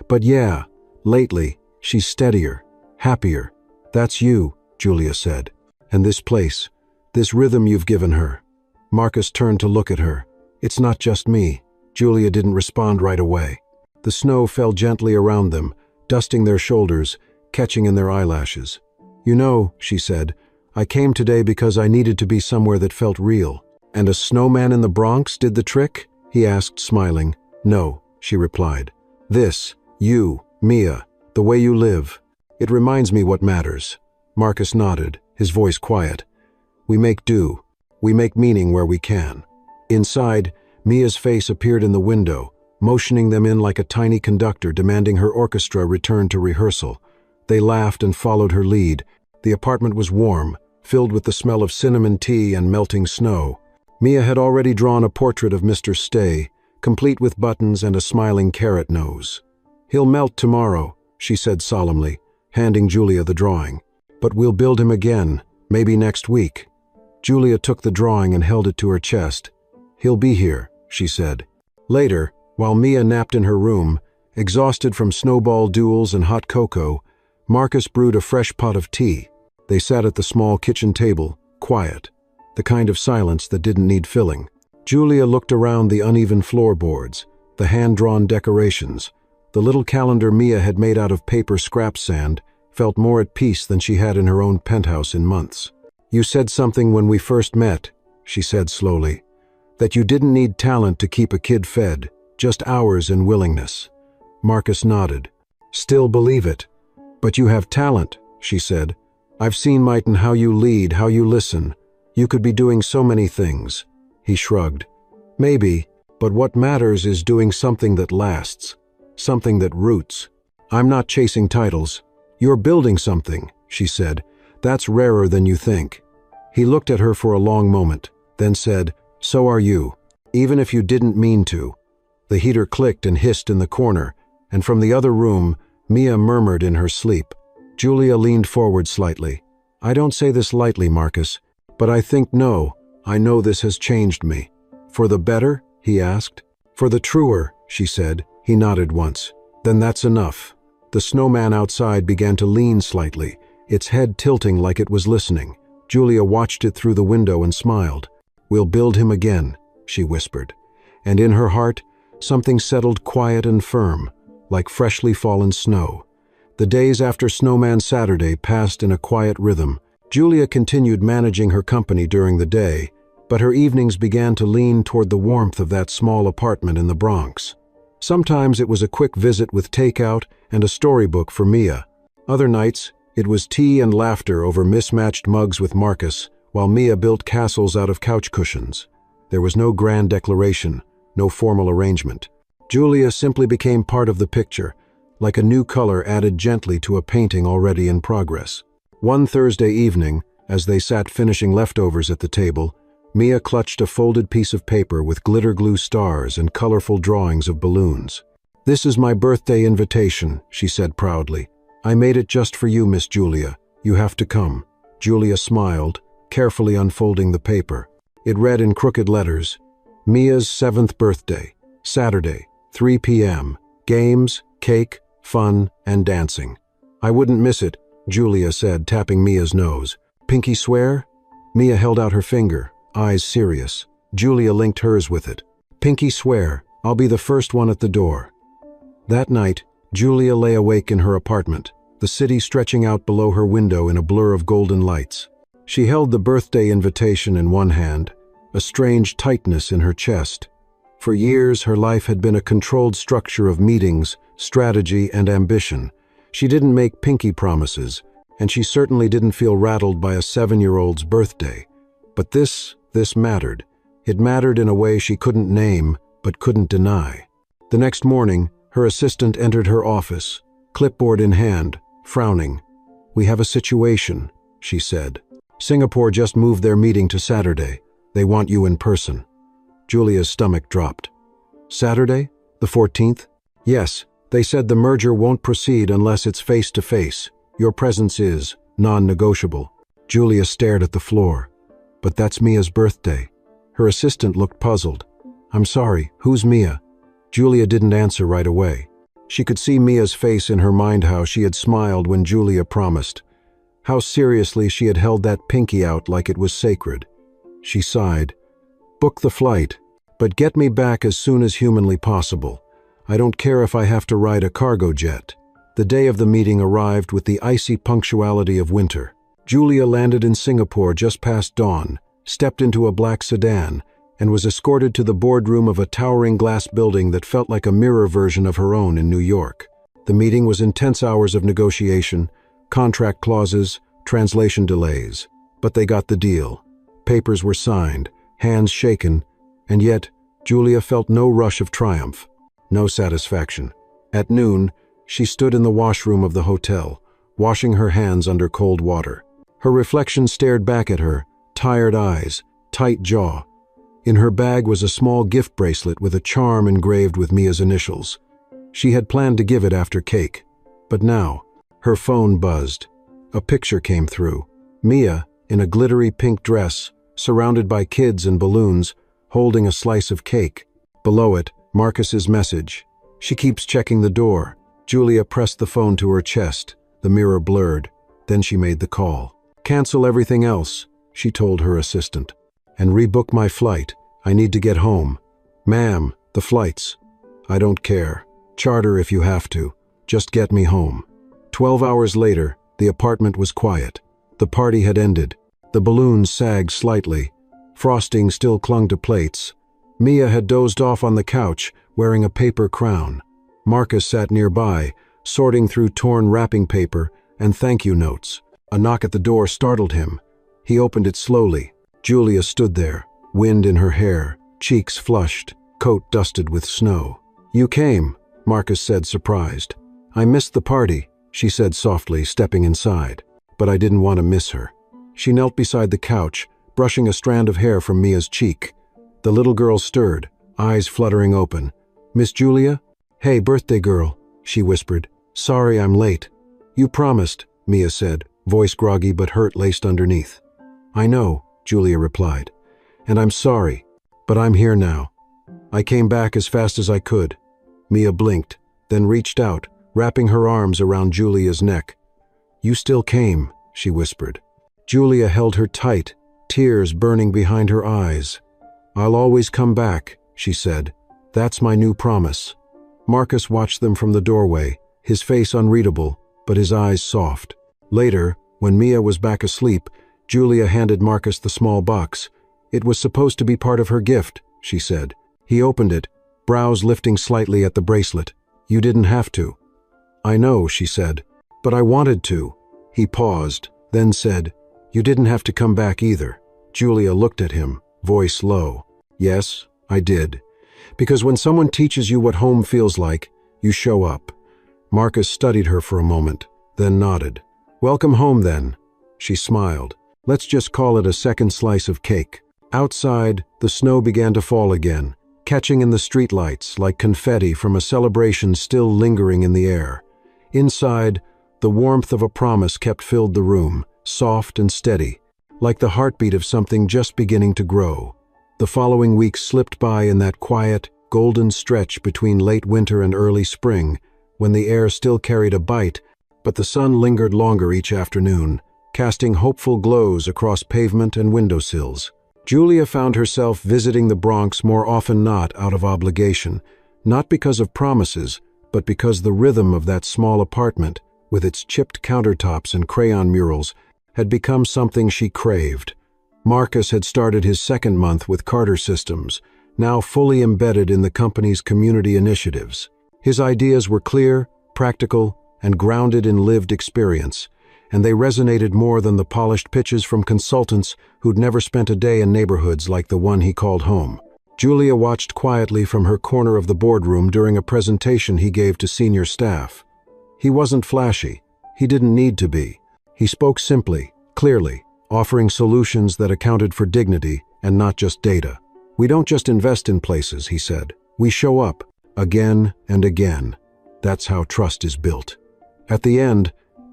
"But yeah, lately, she's steadier, happier. That's you," Julia said. "And this place, this rhythm you've given her." Marcus turned to look at her. "It's not just me." Julia didn't respond right away. The snow fell gently around them, dusting their shoulders, catching in their eyelashes. "You know," she said, "I came today because I needed to be somewhere that felt real." "And a snowman in the Bronx did the trick?" he asked, smiling. "No," she replied. "This, you, Mia, the way you live. It reminds me what matters." Marcus nodded, his voice quiet. "We make do. We make meaning where we can." Inside, Mia's face appeared in the window, motioning them in like a tiny conductor demanding her orchestra return to rehearsal. They laughed and followed her lead. The apartment was warm, filled with the smell of cinnamon tea and melting snow. Mia had already drawn a portrait of Mr. Stay, complete with buttons and a smiling carrot nose. "He'll melt tomorrow," she said solemnly, handing Julia the drawing. "But we'll build him again, maybe next week." Julia took the drawing and held it to her chest. "He'll be here," she said. Later, while Mia napped in her room, exhausted from snowball duels and hot cocoa, Marcus brewed a fresh pot of tea. They sat at the small kitchen table, quiet, the kind of silence that didn't need filling. Julia looked around the uneven floorboards, the hand-drawn decorations. The little calendar Mia had made out of paper scrap sand felt more at peace than she had in her own penthouse in months. "You said something when we first met," she said slowly, "that you didn't need talent to keep a kid fed, just hours and willingness." Marcus nodded. "Still believe it. But you have talent," she said. "I've seen, Mighton, how you lead, how you listen. You could be doing so many things." He shrugged. "Maybe, but what matters is doing something that lasts, something that roots. I'm not chasing titles. You're building something," she said. "That's rarer than you think." He looked at her for a long moment, then said, "So are you, even if you didn't mean to." The heater clicked and hissed in the corner, and from the other room, Mia murmured in her sleep. Julia leaned forward slightly. "I don't say this lightly, Marcus, but I know this has changed me." "For the better?" he asked. "For the truer," she said. He nodded once. "Then that's enough." The snowman outside began to lean slightly, its head tilting like it was listening. Julia watched it through the window and smiled. "We'll build him again," she whispered. And in her heart, something settled quiet and firm, like freshly fallen snow. The days after Snowman Saturday passed in a quiet rhythm. Julia continued managing her company during the day, but her evenings began to lean toward the warmth of that small apartment in the Bronx. Sometimes it was a quick visit with takeout and a storybook for Mia. Other nights, it was tea and laughter over mismatched mugs with Marcus, while Mia built castles out of couch cushions. There was no grand declaration, no formal arrangement. Julia simply became part of the picture, like a new color added gently to a painting already in progress. One Thursday evening, as they sat finishing leftovers at the table, Mia clutched a folded piece of paper with glitter glue stars and colorful drawings of balloons. "This is my birthday invitation," she said proudly. "I made it just for you, Miss Julia. You have to come." Julia smiled, carefully unfolding the paper. It read in crooked letters, Mia's 7th birthday, Saturday, 3 p.m. Games, cake, fun, and dancing. I wouldn't miss it, Julia said, tapping Mia's nose. Pinky swear? Mia held out her finger, eyes serious. Julia linked hers with it. Pinky swear, I'll be the first one at the door. That night, Julia lay awake in her apartment, the city stretching out below her window in a blur of golden lights. She held the birthday invitation in one hand, a strange tightness in her chest. For years, her life had been a controlled structure of meetings, strategy, and ambition. She didn't make pinky promises, and she certainly didn't feel rattled by a 7-year-old's birthday. But this mattered. It mattered in a way she couldn't name, but couldn't deny. The next morning, her assistant entered her office, clipboard in hand, frowning. We have a situation, she said. Singapore just moved their meeting to Saturday. They want you in person. Julia's stomach dropped. Saturday? The 14th? Yes, they said the merger won't proceed unless it's face-to-face. Your presence is non-negotiable. Julia stared at the floor. But that's Mia's birthday. Her assistant looked puzzled. I'm sorry, who's Mia? Julia didn't answer right away. She could see Mia's face in her mind, how she had smiled when Julia promised. How seriously she had held that pinky out like it was sacred. She sighed. Book the flight, but get me back as soon as humanly possible. I don't care if I have to ride a cargo jet. The day of the meeting arrived with the icy punctuality of winter. Julia landed in Singapore just past dawn, stepped into a black sedan, and was escorted to the boardroom of a towering glass building that felt like a mirror version of her own in New York. The meeting was intense hours of negotiation, contract clauses, translation delays. But they got the deal. Papers were signed, hands shaken, and yet Julia felt no rush of triumph, no satisfaction. At noon, she stood in the washroom of the hotel, washing her hands under cold water. Her reflection stared back at her, tired eyes, tight jaw. In her bag was a small gift bracelet with a charm engraved with Mia's initials. She had planned to give it after cake, but now, her phone buzzed. A picture came through. Mia, in a glittery pink dress, surrounded by kids and balloons, holding a slice of cake. Below it, Marcus's message. She keeps checking the door. Julia pressed the phone to her chest. The mirror blurred. Then she made the call. Cancel everything else, she told her assistant, and rebook my flight. I need to get home. Ma'am, the flights. I don't care. Charter if you have to. Just get me home. 12 hours later, the apartment was quiet. The party had ended. The balloons sagged slightly. Frosting still clung to plates. Mia had dozed off on the couch, wearing a paper crown. Marcus sat nearby, sorting through torn wrapping paper and thank you notes. A knock at the door startled him. He opened it slowly. Julia stood there, wind in her hair, cheeks flushed, coat dusted with snow. You came, Marcus said, surprised. I missed the party, she said softly, stepping inside. But I didn't want to miss her. She knelt beside the couch, brushing a strand of hair from Mia's cheek. The little girl stirred, eyes fluttering open. Miss Julia? Hey, birthday girl, she whispered. Sorry I'm late. You promised, Mia said, voice groggy but hurt laced underneath. I know, Julia replied. And I'm sorry, but I'm here now. I came back as fast as I could. Mia blinked, then reached out, wrapping her arms around Julia's neck. You still came, she whispered. Julia held her tight, tears burning behind her eyes. I'll always come back, she said. That's my new promise. Marcus watched them from the doorway, his face unreadable, but his eyes soft. Later, when Mia was back asleep, Julia handed Marcus the small box. It was supposed to be part of her gift, she said. He opened it, brows lifting slightly at the bracelet. You didn't have to. I know, she said, but I wanted to. He paused, then said, You didn't have to come back either. Julia looked at him, voice low. Yes, I did. Because when someone teaches you what home feels like, you show up. Marcus studied her for a moment, then nodded. Welcome home then. She smiled. Let's just call it a second slice of cake. Outside, the snow began to fall again, catching in the streetlights like confetti from a celebration still lingering in the air. Inside, the warmth of a promise kept filled the room, soft and steady, like the heartbeat of something just beginning to grow. The following weeks slipped by in that quiet, golden stretch between late winter and early spring, when the air still carried a bite, but the sun lingered longer each afternoon, casting hopeful glows across pavement and windowsills. Julia found herself visiting the Bronx more often not out of obligation, not because of promises, but because the rhythm of that small apartment, with its chipped countertops and crayon murals, had become something she craved. Marcus had started his second month with Carter Systems, now fully embedded in the company's community initiatives. His ideas were clear, practical, and grounded in lived experience, and they resonated more than the polished pitches from consultants who'd never spent a day in neighborhoods like the one he called home. Julia watched quietly from her corner of the boardroom during a presentation he gave to senior staff. He wasn't flashy. He didn't need to be. He spoke simply, clearly, offering solutions that accounted for dignity and not just data. "We don't just invest in places," he said. "We show up, again and again. That's how trust is built." At the end,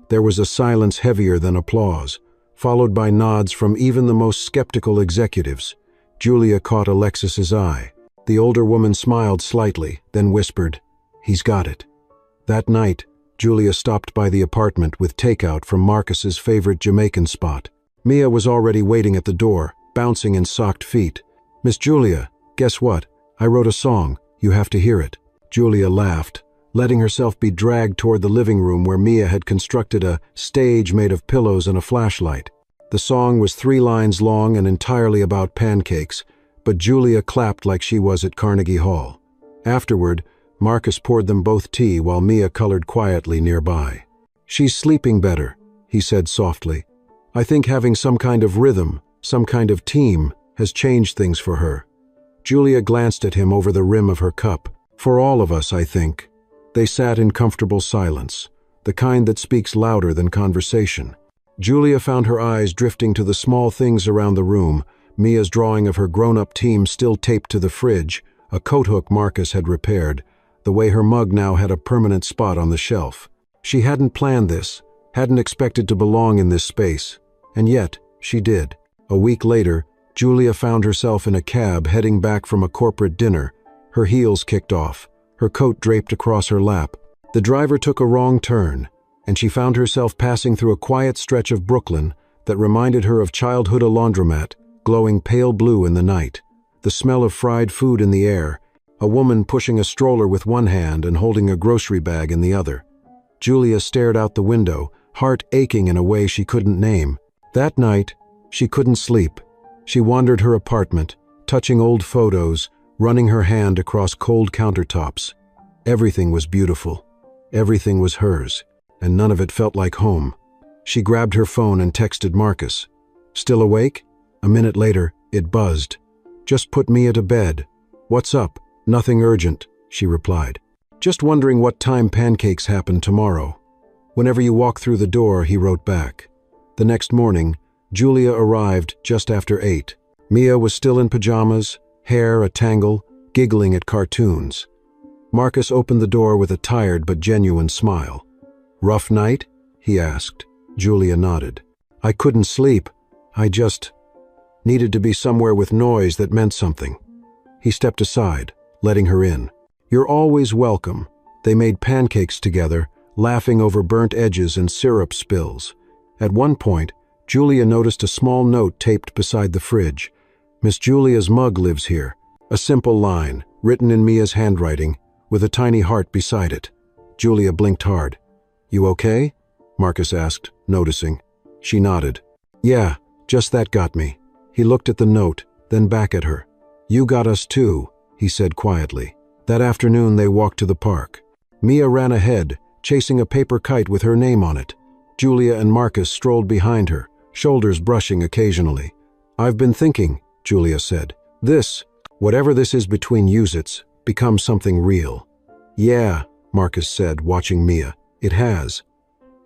there was a silence heavier than applause, followed by nods from even the most skeptical executives. Julia caught Alexis's eye. The older woman smiled slightly, then whispered, "He's got it." That night, Julia stopped by the apartment with takeout from Marcus's favorite Jamaican spot. Mia was already waiting at the door, bouncing in socked feet. "Miss Julia, guess what? I wrote a song. You have to hear it." Julia laughed, letting herself be dragged toward the living room where Mia had constructed a stage made of pillows and a flashlight. The song was 3 lines long and entirely about pancakes, but Julia clapped like she was at Carnegie Hall. Afterward, Marcus poured them both tea while Mia colored quietly nearby. "She's sleeping better," he said softly. "I think having some kind of rhythm, some kind of team, has changed things for her." Julia glanced at him over the rim of her cup. "For all of us, I think." They sat in comfortable silence, the kind that speaks louder than conversation. Julia found her eyes drifting to the small things around the room, Mia's drawing of her grown-up team still taped to the fridge, a coat hook Marcus had repaired, the way her mug now had a permanent spot on the shelf. She hadn't planned this, hadn't expected to belong in this space, and yet she did. A week later, Julia found herself in a cab heading back from a corporate dinner, her heels kicked off, her coat draped across her lap. The driver took a wrong turn, and she found herself passing through a quiet stretch of Brooklyn that reminded her of childhood, a laundromat, glowing pale blue in the night, the smell of fried food in the air, a woman pushing a stroller with one hand and holding a grocery bag in the other. Julia stared out the window, heart aching in a way she couldn't name. That night, she couldn't sleep. She wandered her apartment, touching old photos, running her hand across cold countertops. Everything was beautiful. Everything was hers, and none of it felt like home. She grabbed her phone and texted Marcus. "Still awake?" A minute later, it buzzed. "Just put Mia to bed." "What's up?" "Nothing urgent," she replied. "Just wondering what time pancakes happen tomorrow." "Whenever you walk through the door," he wrote back. The next morning, Julia arrived just after 8. Mia was still in pajamas, hair a tangle, giggling at cartoons. Marcus opened the door with a tired but genuine smile. "Rough night?" he asked. Julia nodded. "I couldn't sleep. I just needed to be somewhere with noise that meant something." He stepped aside, letting her in. "You're always welcome." They made pancakes together, laughing over burnt edges and syrup spills. At one point, Julia noticed a small note taped beside the fridge. "Miss Julia's mug lives here." A simple line, written in Mia's handwriting, with a tiny heart beside it. Julia blinked hard. "You okay?" Marcus asked, noticing. She nodded. "Yeah, just that got me." He looked at the note, then back at her. "You got us too," he said quietly. That afternoon they walked to the park. Mia ran ahead, chasing a paper kite with her name on it. Julia and Marcus strolled behind her, shoulders brushing occasionally. "I've been thinking," Julia said. Whatever this is between yous, becomes something real." "Yeah," Marcus said, watching Mia. "It has.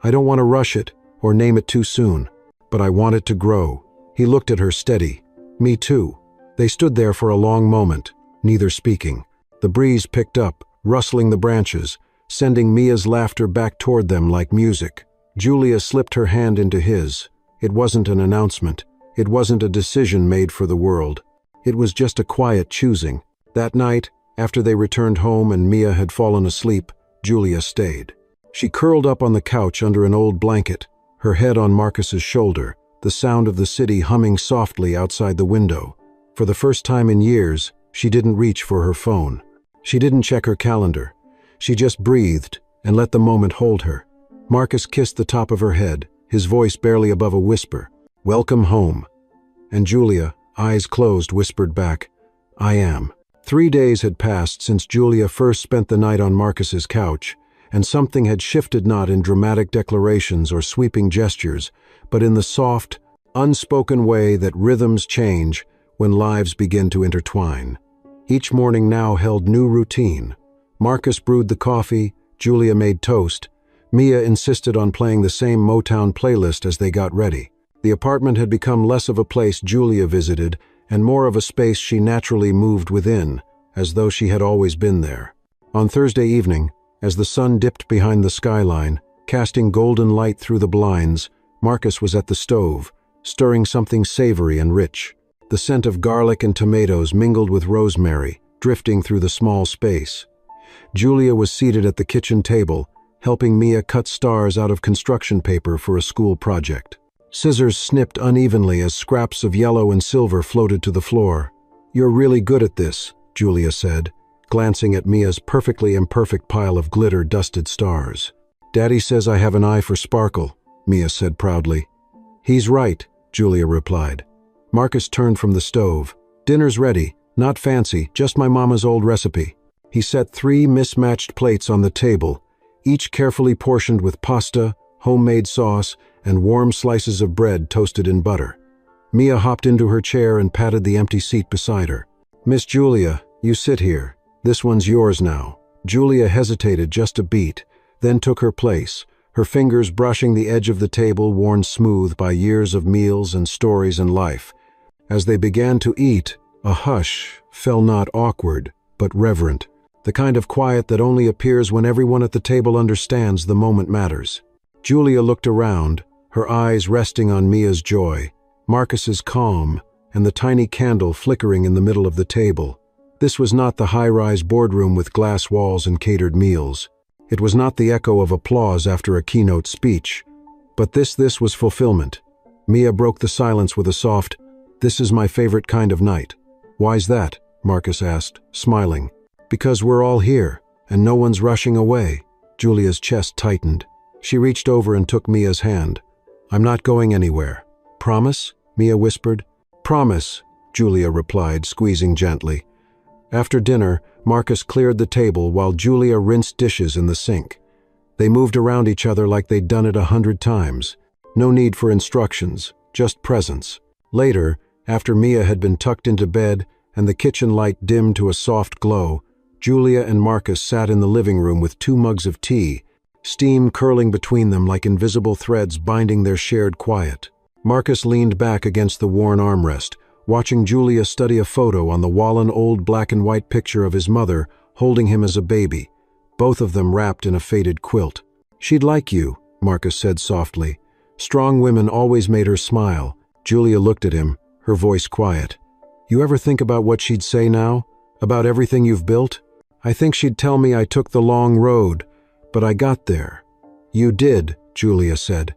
I don't want to rush it or name it too soon, but I want it to grow." He looked at her steady. "Me too." They stood there for a long moment, neither speaking. The breeze picked up, rustling the branches, sending Mia's laughter back toward them like music. Julia slipped her hand into his. It wasn't an announcement. It wasn't a decision made for the world. It was just a quiet choosing. That night, after they returned home and Mia had fallen asleep, Julia stayed. She curled up on the couch under an old blanket, her head on Marcus's shoulder, the sound of the city humming softly outside the window. For the first time in years, she didn't reach for her phone. She didn't check her calendar. She just breathed and let the moment hold her. Marcus kissed the top of her head, his voice barely above a whisper. "Welcome home." And Julia, eyes closed, whispered back, "I am." 3 days had passed since Julia first spent the night on Marcus's couch, and something had shifted, not in dramatic declarations or sweeping gestures, but in the soft, unspoken way that rhythms change when lives begin to intertwine. Each morning now held new routine. Marcus brewed the coffee, Julia made toast. Mia insisted on playing the same Motown playlist as they got ready. The apartment had become less of a place Julia visited and more of a space she naturally moved within, as though she had always been there. On Thursday evening, as the sun dipped behind the skyline, casting golden light through the blinds, Marcus was at the stove, stirring something savory and rich. The scent of garlic and tomatoes mingled with rosemary, drifting through the small space. Julia was seated at the kitchen table, helping Mia cut stars out of construction paper for a school project. Scissors snipped unevenly as scraps of yellow and silver floated to the floor. "You're really good at this," Julia said, glancing at Mia's perfectly imperfect pile of glitter-dusted stars. "Daddy says I have an eye for sparkle," Mia said proudly. "He's right," Julia replied. Marcus turned from the stove. "Dinner's ready, not fancy, just my mama's old recipe." He set 3 mismatched plates on the table, each carefully portioned with pasta, homemade sauce, and warm slices of bread toasted in butter. Mia hopped into her chair and patted the empty seat beside her. "Miss Julia, you sit here. This one's yours now." Julia hesitated just a beat, then took her place, her fingers brushing the edge of the table worn smooth by years of meals and stories and life. As they began to eat, a hush fell, not awkward, but reverent, the kind of quiet that only appears when everyone at the table understands the moment matters. Julia looked around, her eyes resting on Mia's joy, Marcus's calm, and the tiny candle flickering in the middle of the table. This was not the high-rise boardroom with glass walls and catered meals. It was not the echo of applause after a keynote speech. But this was fulfillment. Mia broke the silence with a soft, "This is my favorite kind of night." "Why's that?" Marcus asked, smiling. "Because we're all here, and no one's rushing away." Julia's chest tightened. She reached over and took Mia's hand. "I'm not going anywhere." "Promise?" Mia whispered. "Promise," Julia replied, squeezing gently. After dinner, Marcus cleared the table while Julia rinsed dishes in the sink. They moved around each other like they'd done it 100 times. No need for instructions, just presence. Later, after Mia had been tucked into bed and the kitchen light dimmed to a soft glow, Julia and Marcus sat in the living room with 2 mugs of tea, steam curling between them like invisible threads binding their shared quiet. Marcus leaned back against the worn armrest, watching Julia study a photo on the wall, an old black-and-white picture of his mother holding him as a baby, both of them wrapped in a faded quilt. "She'd like you," Marcus said softly. Strong women always made her smile. Julia looked at him, her voice quiet. "You ever think about what she'd say now? About everything you've built? I think she'd tell me I took the long road, but I got there." "You did," Julia said.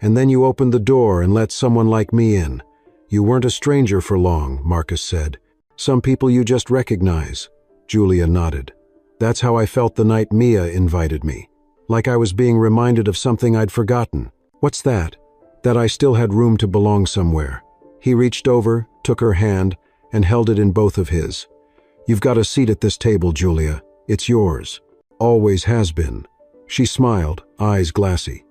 "And then you opened the door and let someone like me in. You weren't a stranger for long," Marcus said. "Some people you just recognize." Julia nodded. "That's how I felt the night Mia invited me. Like I was being reminded of something I'd forgotten." "What's that?" "That I still had room to belong somewhere." He reached over, took her hand, and held it in both of his. "You've got a seat at this table, Julia. It's yours. Always has been." She smiled, eyes glassy.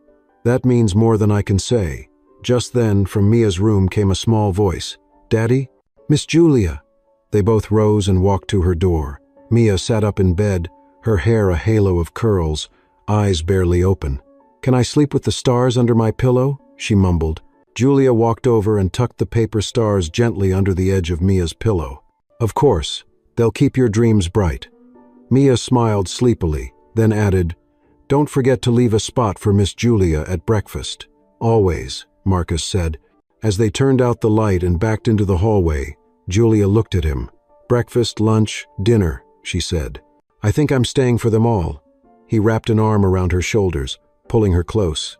"That means more than I can say." Just then, from Mia's room came a small voice. "Daddy?" "Miss Julia." They both rose and walked to her door. Mia sat up in bed, her hair a halo of curls, eyes barely open. "Can I sleep with the stars under my pillow?" she mumbled. Julia walked over and tucked the paper stars gently under the edge of Mia's pillow. "Of course. They'll keep your dreams bright." Mia smiled sleepily, then added, "Don't forget to leave a spot for Miss Julia at breakfast." "Always," Marcus said. As they turned out the light and backed into the hallway, Julia looked at him. "Breakfast, lunch, dinner," she said. "I think I'm staying for them all." He wrapped an arm around her shoulders, pulling her close.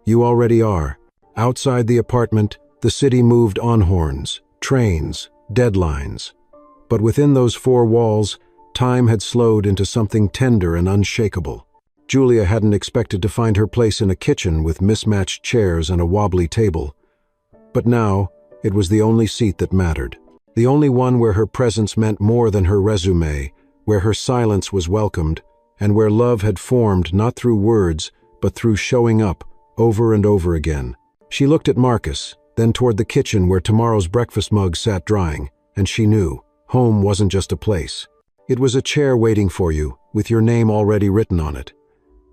"You already are." Outside the apartment, the city moved on horns, trains, deadlines. But within those four walls, time had slowed into something tender and unshakable. Julia hadn't expected to find her place in a kitchen with mismatched chairs and a wobbly table. But now, it was the only seat that mattered. The only one where her presence meant more than her resume, where her silence was welcomed, and where love had formed not through words, but through showing up, over and over again. She looked at Marcus, then toward the kitchen where tomorrow's breakfast mug sat drying, and she knew, home wasn't just a place. It was a chair waiting for you, with your name already written on it.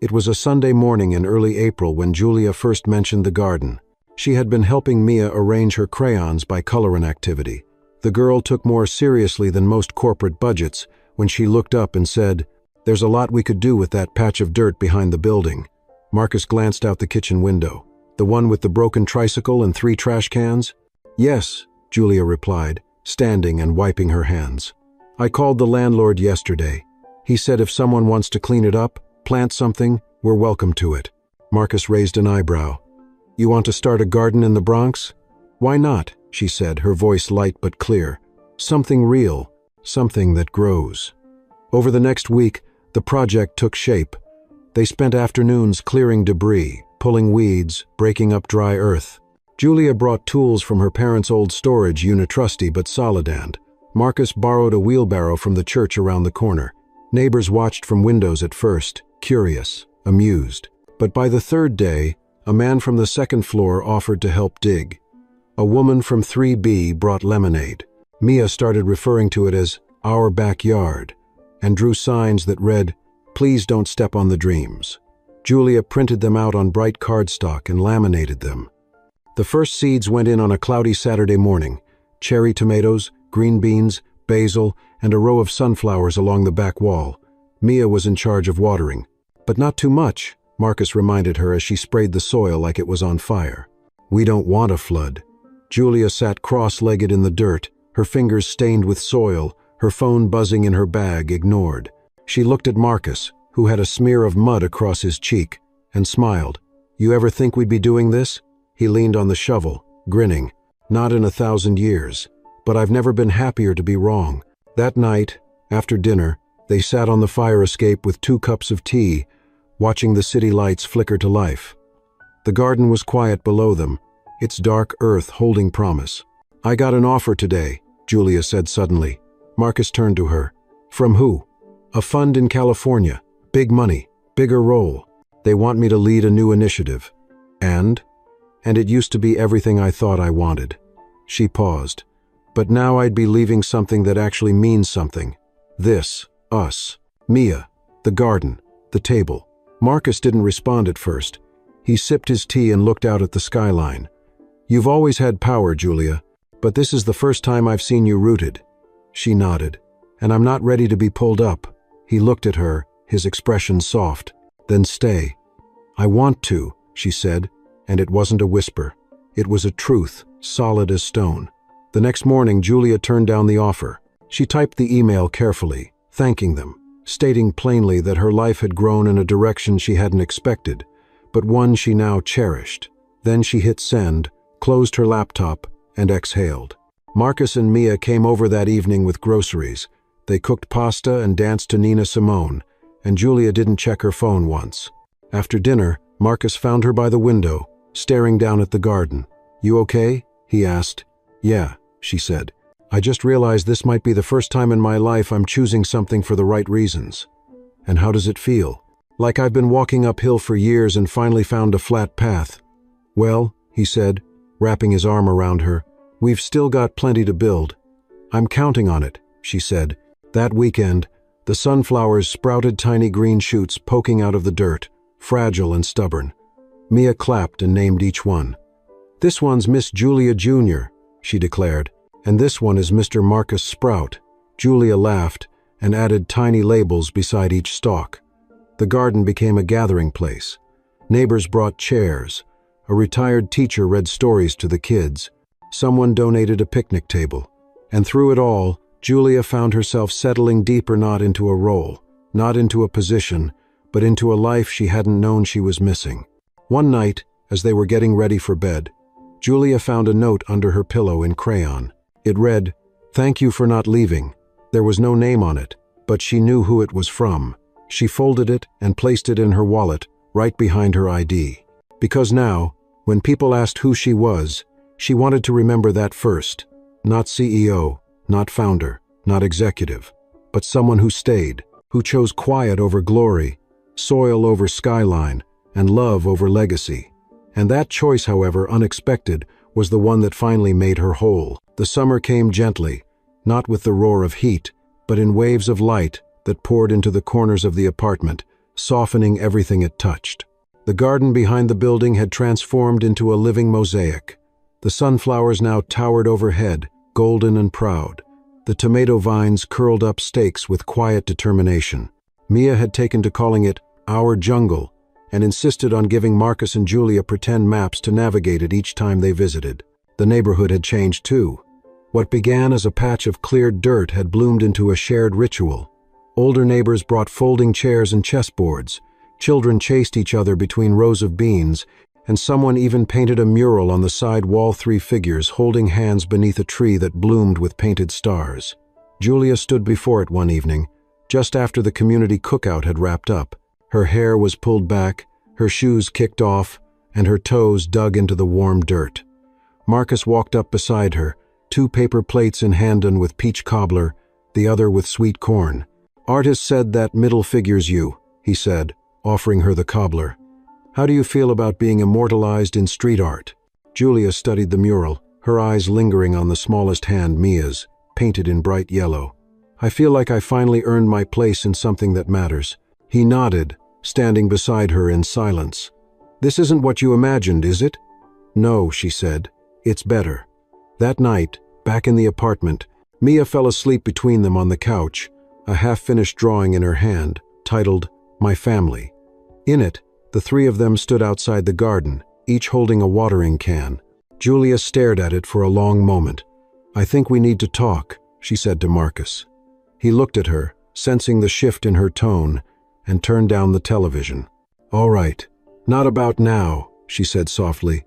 It was a Sunday morning in early April when Julia first mentioned the garden. She had been helping Mia arrange her crayons by color and activity. The girl took more seriously than most corporate budgets when she looked up and said, "There's a lot we could do with that patch of dirt behind the building." Marcus glanced out the kitchen window. "The one with the broken tricycle and 3 trash cans?" "Yes," Julia replied, standing and wiping her hands. "I called the landlord yesterday. He said if someone wants to clean it up, plant something, we're welcome to it." Marcus raised an eyebrow. "You want to start a garden in the Bronx?" "Why not?" she said, her voice light but clear. "Something real, something that grows." Over the next week, the project took shape. They spent afternoons clearing debris, pulling weeds, breaking up dry earth. Julia brought tools from her parents' old storage unit, trusty but solidand. Marcus borrowed a wheelbarrow from the church around the corner. Neighbors watched from windows at first, curious, amused. But by the third day, a man from the second floor offered to help dig. A woman from 3B brought lemonade. Mia started referring to it as our backyard, and drew signs that read, "Please don't step on the dreams." Julia printed them out on bright cardstock and laminated them. The first seeds went in on a cloudy Saturday morning: cherry tomatoes, green beans, basil, and a row of sunflowers along the back wall. Mia was in charge of watering. "But not too much," Marcus reminded her as she sprayed the soil like it was on fire. "We don't want a flood." Julia sat cross-legged in the dirt, her fingers stained with soil, her phone buzzing in her bag, ignored. She looked at Marcus, who had a smear of mud across his cheek, and smiled. "You ever think we'd be doing this?" He leaned on the shovel, grinning. "Not in 1,000 years. But I've never been happier to be wrong." That night, after dinner, they sat on the fire escape with 2 cups of tea, watching the city lights flicker to life. The garden was quiet below them, its dark earth holding promise. "I got an offer today," Julia said suddenly. Marcus turned to her. "From who?" "A fund in California. Big money, bigger role. They want me to lead a new initiative. And it used to be everything I thought I wanted." She paused. "But now I'd be leaving something that actually means something. This, us, Mia, the garden, the table." Marcus didn't respond at first. He sipped his tea and looked out at the skyline. "You've always had power, Julia, but this is the first time I've seen you rooted." She nodded. "And I'm not ready to be pulled up." He looked at her, his expression soft. "Then stay." "I want to," she said, and it wasn't a whisper. It was a truth, solid as stone. The next morning, Julia turned down the offer. She typed the email carefully, thanking them, stating plainly that her life had grown in a direction she hadn't expected, but one she now cherished. Then she hit send, closed her laptop, and exhaled. Marcus and Mia came over that evening with groceries. They cooked pasta and danced to Nina Simone, and Julia didn't check her phone once. After dinner, Marcus found her by the window, staring down at the garden. "You okay?" he asked. "Yeah," she said. "I just realized this might be the first time in my life I'm choosing something for the right reasons." "And how does it feel?" "Like I've been walking uphill for years and finally found a flat path." "Well," he said, wrapping his arm around her, "we've still got plenty to build." "I'm counting on it," she said. That weekend, the sunflowers sprouted tiny green shoots poking out of the dirt, fragile and stubborn. Mia clapped and named each one. "This one's Miss Julia Jr.," she declared, "and this one is Mr. Marcus Sprout." Julia laughed and added tiny labels beside each stalk. The garden became a gathering place. Neighbors brought chairs. A retired teacher read stories to the kids. Someone donated a picnic table. And through it all, Julia found herself settling deeper, not into a role, not into a position, but into a life she hadn't known she was missing. One night, as they were getting ready for bed, Julia found a note under her pillow in crayon. It read, "Thank you for not leaving." There was no name on it, but she knew who it was from. She folded it and placed it in her wallet, right behind her ID. Because now, when people asked who she was, she wanted to remember that first. Not CEO, not founder, not executive, but someone who stayed, who chose quiet over glory, soil over skyline, and love over legacy. And that choice, however unexpected, was the one that finally made her whole. The summer came gently, not with the roar of heat, but in waves of light that poured into the corners of the apartment, softening everything it touched. The garden behind the building had transformed into a living mosaic. The sunflowers now towered overhead, golden and proud. The tomato vines curled up stakes with quiet determination. Mia had taken to calling it "our jungle" and insisted on giving Marcus and Julia pretend maps to navigate it each time they visited. The neighborhood had changed too. What began as a patch of cleared dirt had bloomed into a shared ritual. Older neighbors brought folding chairs and chessboards. Children chased each other between rows of beans, and someone even painted a mural on the side wall, 3 figures holding hands beneath a tree that bloomed with painted stars. Julia stood before it one evening, just after the community cookout had wrapped up. Her hair was pulled back, her shoes kicked off, and her toes dug into the warm dirt. Marcus walked up beside her, 2 paper plates in hand, and with peach cobbler, the other with sweet corn. "Artist said that middle figures you," he said, offering her the cobbler. "How do you feel about being immortalized in street art?" Julia studied the mural, her eyes lingering on the smallest hand, Mia's, painted in bright yellow. "I feel like I finally earned my place in something that matters." He nodded, standing beside her in silence. "This isn't what you imagined, is it?" "No," she said. "It's better." That night, back in the apartment, Mia fell asleep between them on the couch, a half-finished drawing in her hand, titled "My Family." In it, the 3 of them stood outside the garden, each holding a watering can. Julia stared at it for a long moment. "I think we need to talk," she said to Marcus. He looked at her, sensing the shift in her tone, and turned down the television. "All right, not about now," she said softly.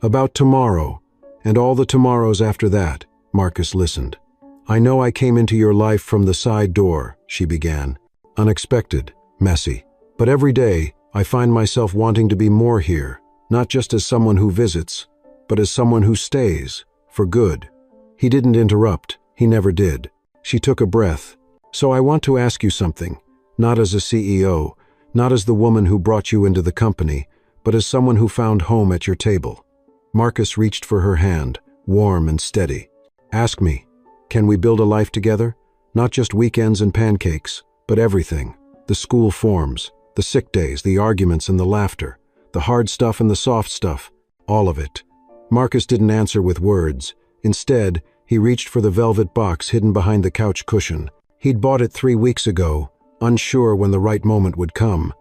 "About tomorrow, and all the tomorrows after that." Marcus listened. "I know I came into your life from the side door," she began. "Unexpected, messy. But every day, I find myself wanting to be more here, not just as someone who visits, but as someone who stays, for good." He didn't interrupt. He never did. She took a breath. "So I want to ask you something, not as a CEO, not as the woman who brought you into the company, but as someone who found home at your table." Marcus reached for her hand, warm and steady. "Ask me. Can we build a life together? Not just weekends and pancakes, but everything. The school forms, the sick days, the arguments and the laughter, the hard stuff and the soft stuff, all of it." Marcus didn't answer with words. Instead, he reached for the velvet box hidden behind the couch cushion. He'd bought it 3 weeks ago, unsure when the right moment would come.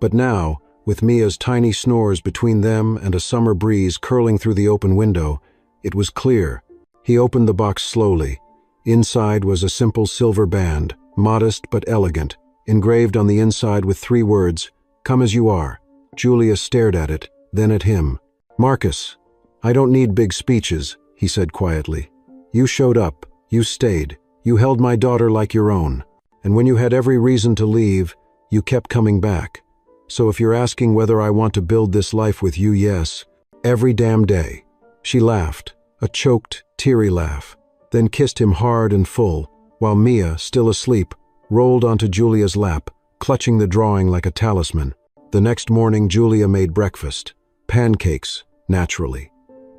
But now, with Mia's tiny snores between them and a summer breeze curling through the open window, it was clear. He opened the box slowly. Inside was a simple silver band, modest but elegant, engraved on the inside with 3 words, "Come as you are." Julia stared at it, then at him. "Marcus, I don't need big speeches," he said quietly. "You showed up, you stayed, you held my daughter like your own. And when you had every reason to leave, you kept coming back. So if you're asking whether I want to build this life with you, yes, every damn day." She laughed, a choked, teary laugh, then kissed him hard and full, while Mia, still asleep, rolled onto Julia's lap, clutching the drawing like a talisman. The next morning, Julia made breakfast. Pancakes, naturally.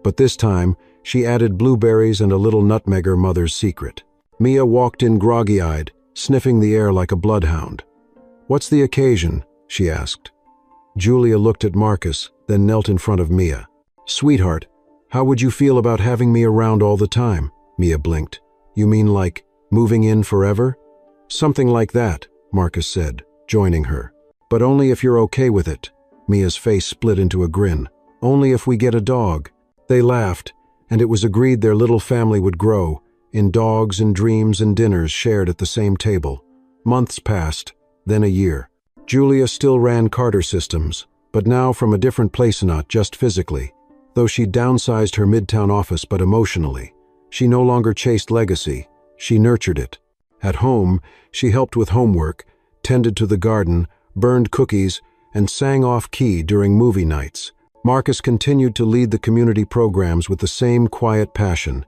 But this time, she added blueberries and a little nutmeg, her mother's secret. Mia walked in groggy-eyed, sniffing the air like a bloodhound. "What's the occasion?" she asked. Julia looked at Marcus, then knelt in front of Mia. "Sweetheart, how would you feel about having me around all the time?" Mia blinked. "You mean like moving in forever?" "Something like that," Marcus said, joining her. "But only if you're okay with it." Mia's face split into a grin. Only if we get a dog." They laughed, and it was agreed their little family would grow, in dogs and dreams and dinners shared at the same table. Months passed, then a year. Julia still ran Carter Systems, but now from a different place, not just physically. Though she downsized her midtown office, but emotionally. She no longer chased legacy, she nurtured it. At home, she helped with homework, tended to the garden, burned cookies, and sang off-key during movie nights. Marcus continued to lead the community programs with the same quiet passion.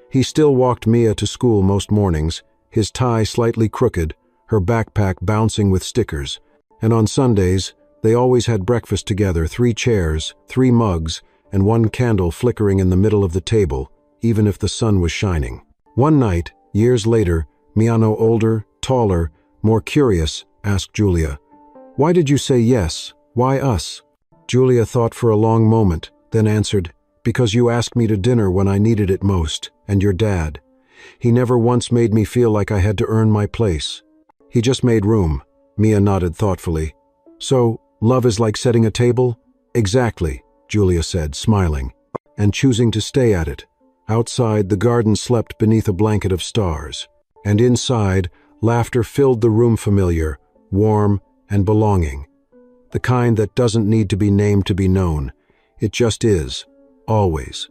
He still walked Mia to school most mornings, his tie slightly crooked, her backpack bouncing with stickers. And on Sundays, they always had breakfast together, 3 chairs, 3 mugs, and 1 candle flickering in the middle of the table, even if the sun was shining. One night, years later, Mia, older, taller, more curious, asked Julia, "Why did you say yes? Why us?" Julia thought for a long moment, then answered, "Because you asked me to dinner when I needed it most, and your dad. He never once made me feel like I had to earn my place. He just made room." Mia nodded thoughtfully. "So, love is like setting a table?" "Exactly," Julia said, smiling, "and choosing to stay at it." Outside, the garden slept beneath a blanket of stars, and inside, laughter filled the room, familiar, warm, and belonging. The kind that doesn't need to be named to be known. It just is, always.